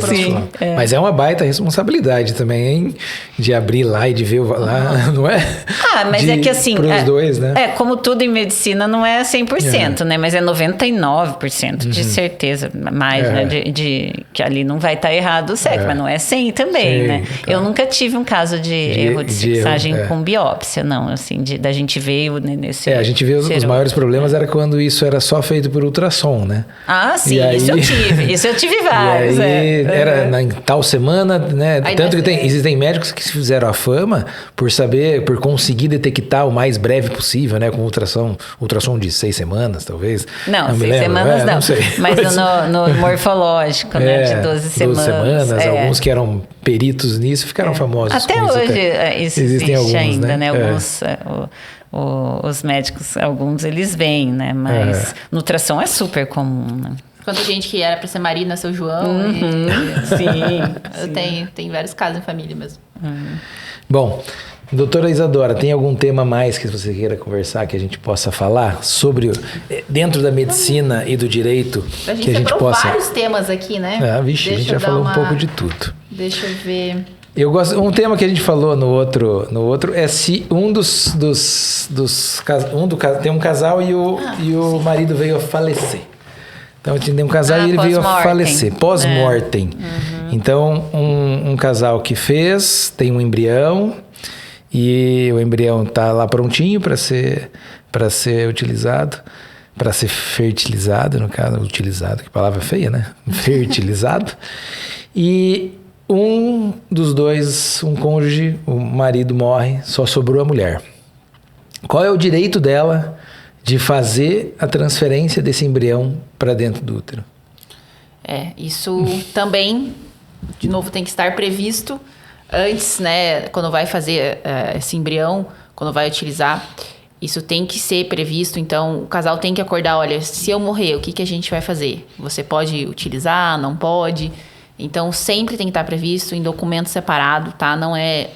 sim. Mas é uma baita responsabilidade também, hein? De abrir lá e de ver lá, não é? Mas é que assim... Pros dois, né? Como tudo em medicina não é 100%, né? Mas é 99% de certeza, mais, né? Que ali não vai estar errado o sexo, mas não é 100 também, né? Claro. Eu nunca tive um caso de erro de sexagem com biópsia, não, assim, da gente veio nesse... a gente vê os maiores problemas era quando isso era só feito por ultrassom, né? Sim, isso eu tive vários. E aí era em tal semana, né? Tanto que existem médicos que se fizeram a fama por conseguir detectar o mais breve possível, né? Com ultrassom de 6 semanas, talvez. Não 6 semanas não. Sei. Mas no morfológico, né? De 12 semanas. 12 semanas, alguns que eram peritos nisso ficaram famosos. Até hoje isso existe alguns, ainda, né? Alguns... os médicos, alguns eles veem, né? Mas no ultrassom é super comum, né? Quanta gente que era para ser Maria, nasceu João. Sim. Tem vários casos em família mesmo. Bom, doutora Isadora, tem algum tema mais que você queira conversar, que a gente possa falar sobre dentro da medicina e do direito? A gente possa... vários temas aqui, né? A gente já falou um pouco de tudo. Deixa eu ver... Um tema que a gente falou no outro é se tem um casal e o marido veio a falecer. Então, a gente tem um casal e ele veio a falecer, pós-mortem. Então, um casal que tem um embrião e o embrião está lá prontinho para ser utilizado, para ser fertilizado, no caso, utilizado, que palavra feia, né? Fertilizado. E um dos dois, um cônjuge, o marido morre, só sobrou a mulher. Qual é o direito dela de fazer a transferência desse embrião para dentro do útero? Isso também, de novo, tem que estar previsto antes, né? Quando vai fazer esse embrião, quando vai utilizar, isso tem que ser previsto. Então, o casal tem que acordar, olha, se eu morrer, o que a gente vai fazer? Você pode utilizar, não pode? Então, sempre tem que estar previsto em documento separado, tá?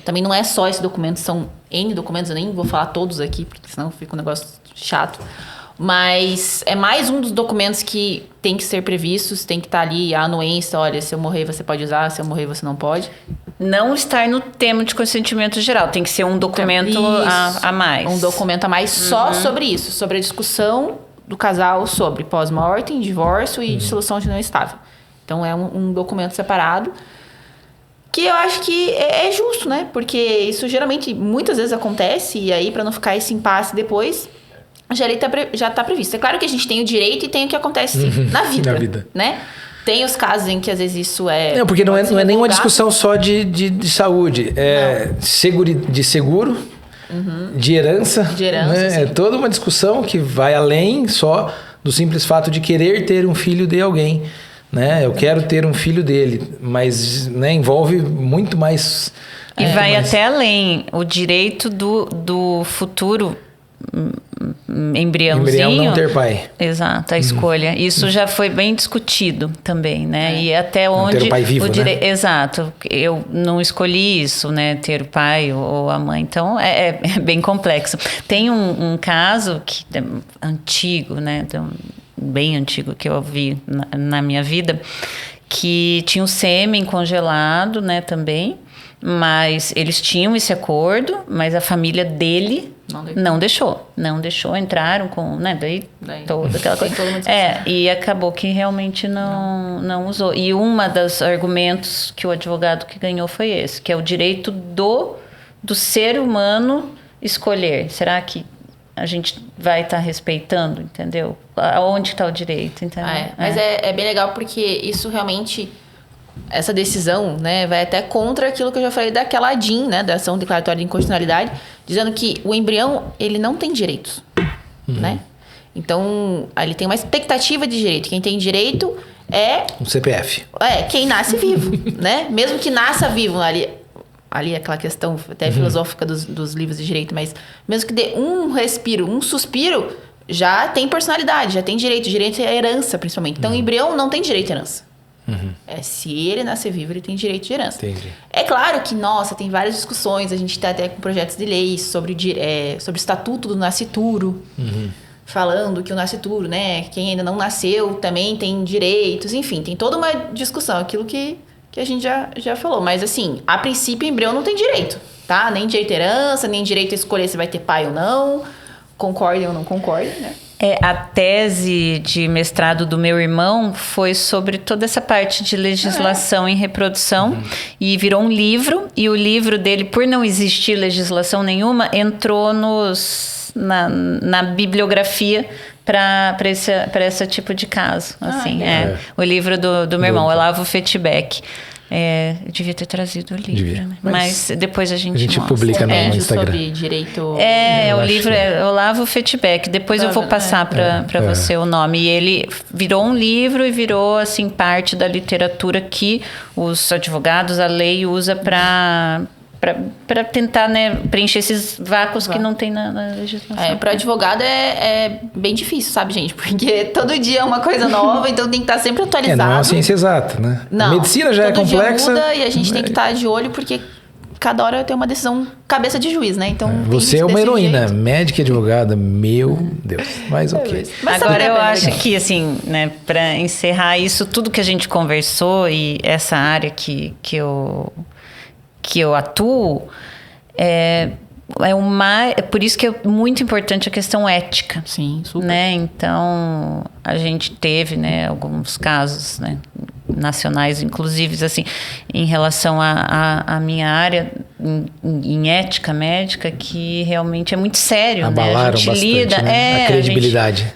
Também não é só esse documento, são N documentos, eu nem vou falar todos aqui, porque senão fica um negócio chato. Mas é mais um dos documentos que tem que ser previstos, tem que estar ali a anuência, olha, se eu morrer você pode usar, se eu morrer você não pode. Não estar no termo de consentimento geral, tem que ser um documento a mais. Um documento a mais só sobre isso, sobre a discussão do casal sobre pós-mortem, divórcio e dissolução de união estável. Então, é um documento separado que eu acho que é justo, né? Porque isso geralmente, muitas vezes acontece e aí, para não ficar esse impasse depois, já está previsto. É claro que a gente tem o direito e tem o que acontece na vida, né? Tem os casos em que às vezes isso Não, porque não é nenhuma discussão só de saúde. É de seguro, de herança. Né? É toda uma discussão que vai além só do simples fato de querer ter um filho de alguém. Né? Eu quero ter um filho dele, mas envolve muito mais... E vai até além. O direito do futuro embriãozinho... Embrião não ter pai. Exato, a escolha. Isso já foi bem discutido também, né? E até onde... Não ter o pai vivo, né? Exato. Eu não escolhi isso, né? Ter o pai ou a mãe. Então, é bem complexo. Tem um caso que é antigo, né? Bem antigo que eu vi na minha vida, que tinha o sêmen congelado, né? Também. Mas eles tinham esse acordo, mas a família dele não deixou, entraram com, né, daí toda aquela coisa. E acabou que realmente não usou. E uma dos argumentos que o advogado que ganhou foi esse, que é o direito do ser humano escolher. Será que a gente vai estar respeitando, entendeu? Aonde está o direito, entendeu? Mas é bem legal porque isso realmente... Essa decisão, né, vai até contra aquilo que eu já falei daquela DIN, né, da ação declaratória de inconstitucionalidade, dizendo que o embrião, ele não tem direitos, né? Então, ele tem uma expectativa de direito. Quem tem direito é... Um CPF. Quem nasce vivo, né? Mesmo que nasça vivo, ali aquela questão até filosófica dos livros de direito, mas mesmo que dê um respiro, um suspiro, já tem personalidade, já tem direito. Direito é herança, principalmente. Então, o embrião não tem direito à herança. Se ele nascer vivo, ele tem direito de herança. Entendi. É claro que, tem várias discussões. A gente está até com projetos de lei sobre o estatuto do nascituro, falando que o nascituro, né, quem ainda não nasceu também tem direitos. Enfim, tem toda uma discussão, aquilo que a gente já falou. Mas, assim, a princípio, o embrião não tem direito, tá? Nem direito à herança, nem direito a escolher se vai ter pai ou não. Concordem ou não concordem, né? A tese de mestrado do meu irmão foi sobre toda essa parte de legislação em reprodução e virou um livro, e o livro dele, por não existir legislação nenhuma, entrou na bibliografia para esse tipo de caso. Assim, o livro do meu irmão, Olavo Fetibek. Eu devia ter trazido o livro, né? Mas depois a gente mostra. Publica no Instagram. Sobre direito... o livro é Olavo Fetibek. Depois eu vou passar para você o nome. E ele virou um livro e virou, assim, parte da literatura que os advogados, a lei, usa para tentar, né, preencher esses vácuos que não tem na legislação. Para advogado é bem difícil, sabe, gente? Porque todo dia é uma coisa nova, então tem que estar sempre atualizado. Não é uma ciência exata, né? Não, a medicina já é complexa. Dia muda e a gente tem que estar de olho, porque cada hora tem uma decisão cabeça de juiz, né? Então, você é uma heroína, médica e advogada, meu Deus. Mas ok. Mas agora eu acho que, assim, né, para encerrar isso, tudo que a gente conversou e essa área que eu atuo, por isso que é muito importante a questão ética. Sim, super. Né? Então, a gente teve, né, alguns casos, né, nacionais, inclusive, assim, em relação à minha área em ética médica, que realmente é muito sério. Abalaram, né? A gente bastante, lida, né? A credibilidade.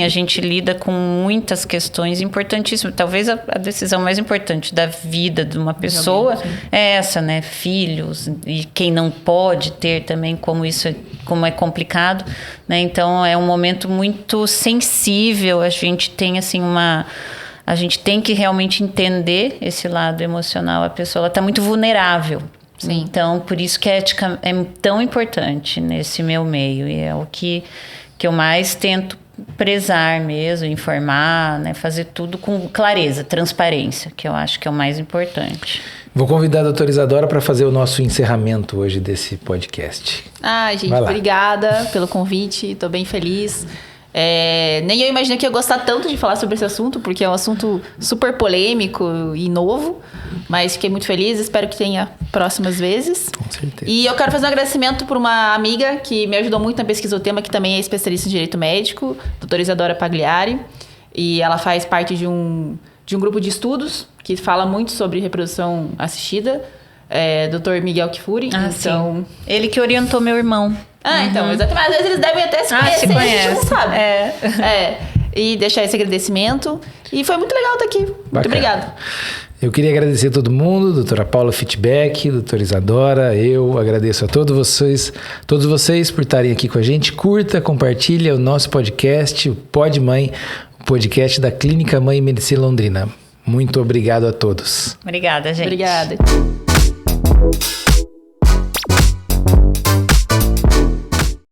A gente lida com muitas questões importantíssimas. Talvez a decisão mais importante da vida de uma pessoa é essa, né? Filhos, e quem não pode ter também, como é complicado, né? Então, é um momento muito sensível. A gente tem, assim, a gente tem que realmente entender esse lado emocional. A pessoa está muito vulnerável. Sim. Então, por isso que a ética é tão importante nesse meu meio. E é o que eu mais tento prezar mesmo, informar, né? Fazer tudo com clareza, transparência, que eu acho que é o mais importante. Vou convidar a doutora Isadora para fazer o nosso encerramento hoje desse podcast. Gente, obrigada pelo convite. Estou bem feliz. Nem eu imaginei que ia gostar tanto de falar sobre esse assunto, porque é um assunto super polêmico e novo, mas fiquei muito feliz, espero que tenha próximas vezes. Com certeza. E eu quero fazer um agradecimento por uma amiga que me ajudou muito na pesquisa do tema, que também é especialista em direito médico, doutora Isadora Pagliari, e ela faz parte de um grupo de estudos que fala muito sobre reprodução assistida, Dr. Miguel Kifuri. Então, sim. Ele que orientou meu irmão. Então, exatamente. Às vezes eles devem até se conhecer, se a gente não sabe. É. E deixar esse agradecimento. E foi muito legal estar aqui. Bacana. Muito obrigada. Eu queria agradecer a todo mundo, doutora Paula Fitbeck, doutora Isadora, eu agradeço a todos vocês por estarem aqui com a gente. Curta, compartilha o nosso podcast, o Pod Mãe, o podcast da Clínica Mãe Medicina Londrina. Muito obrigado a todos. Obrigada, gente. Obrigada.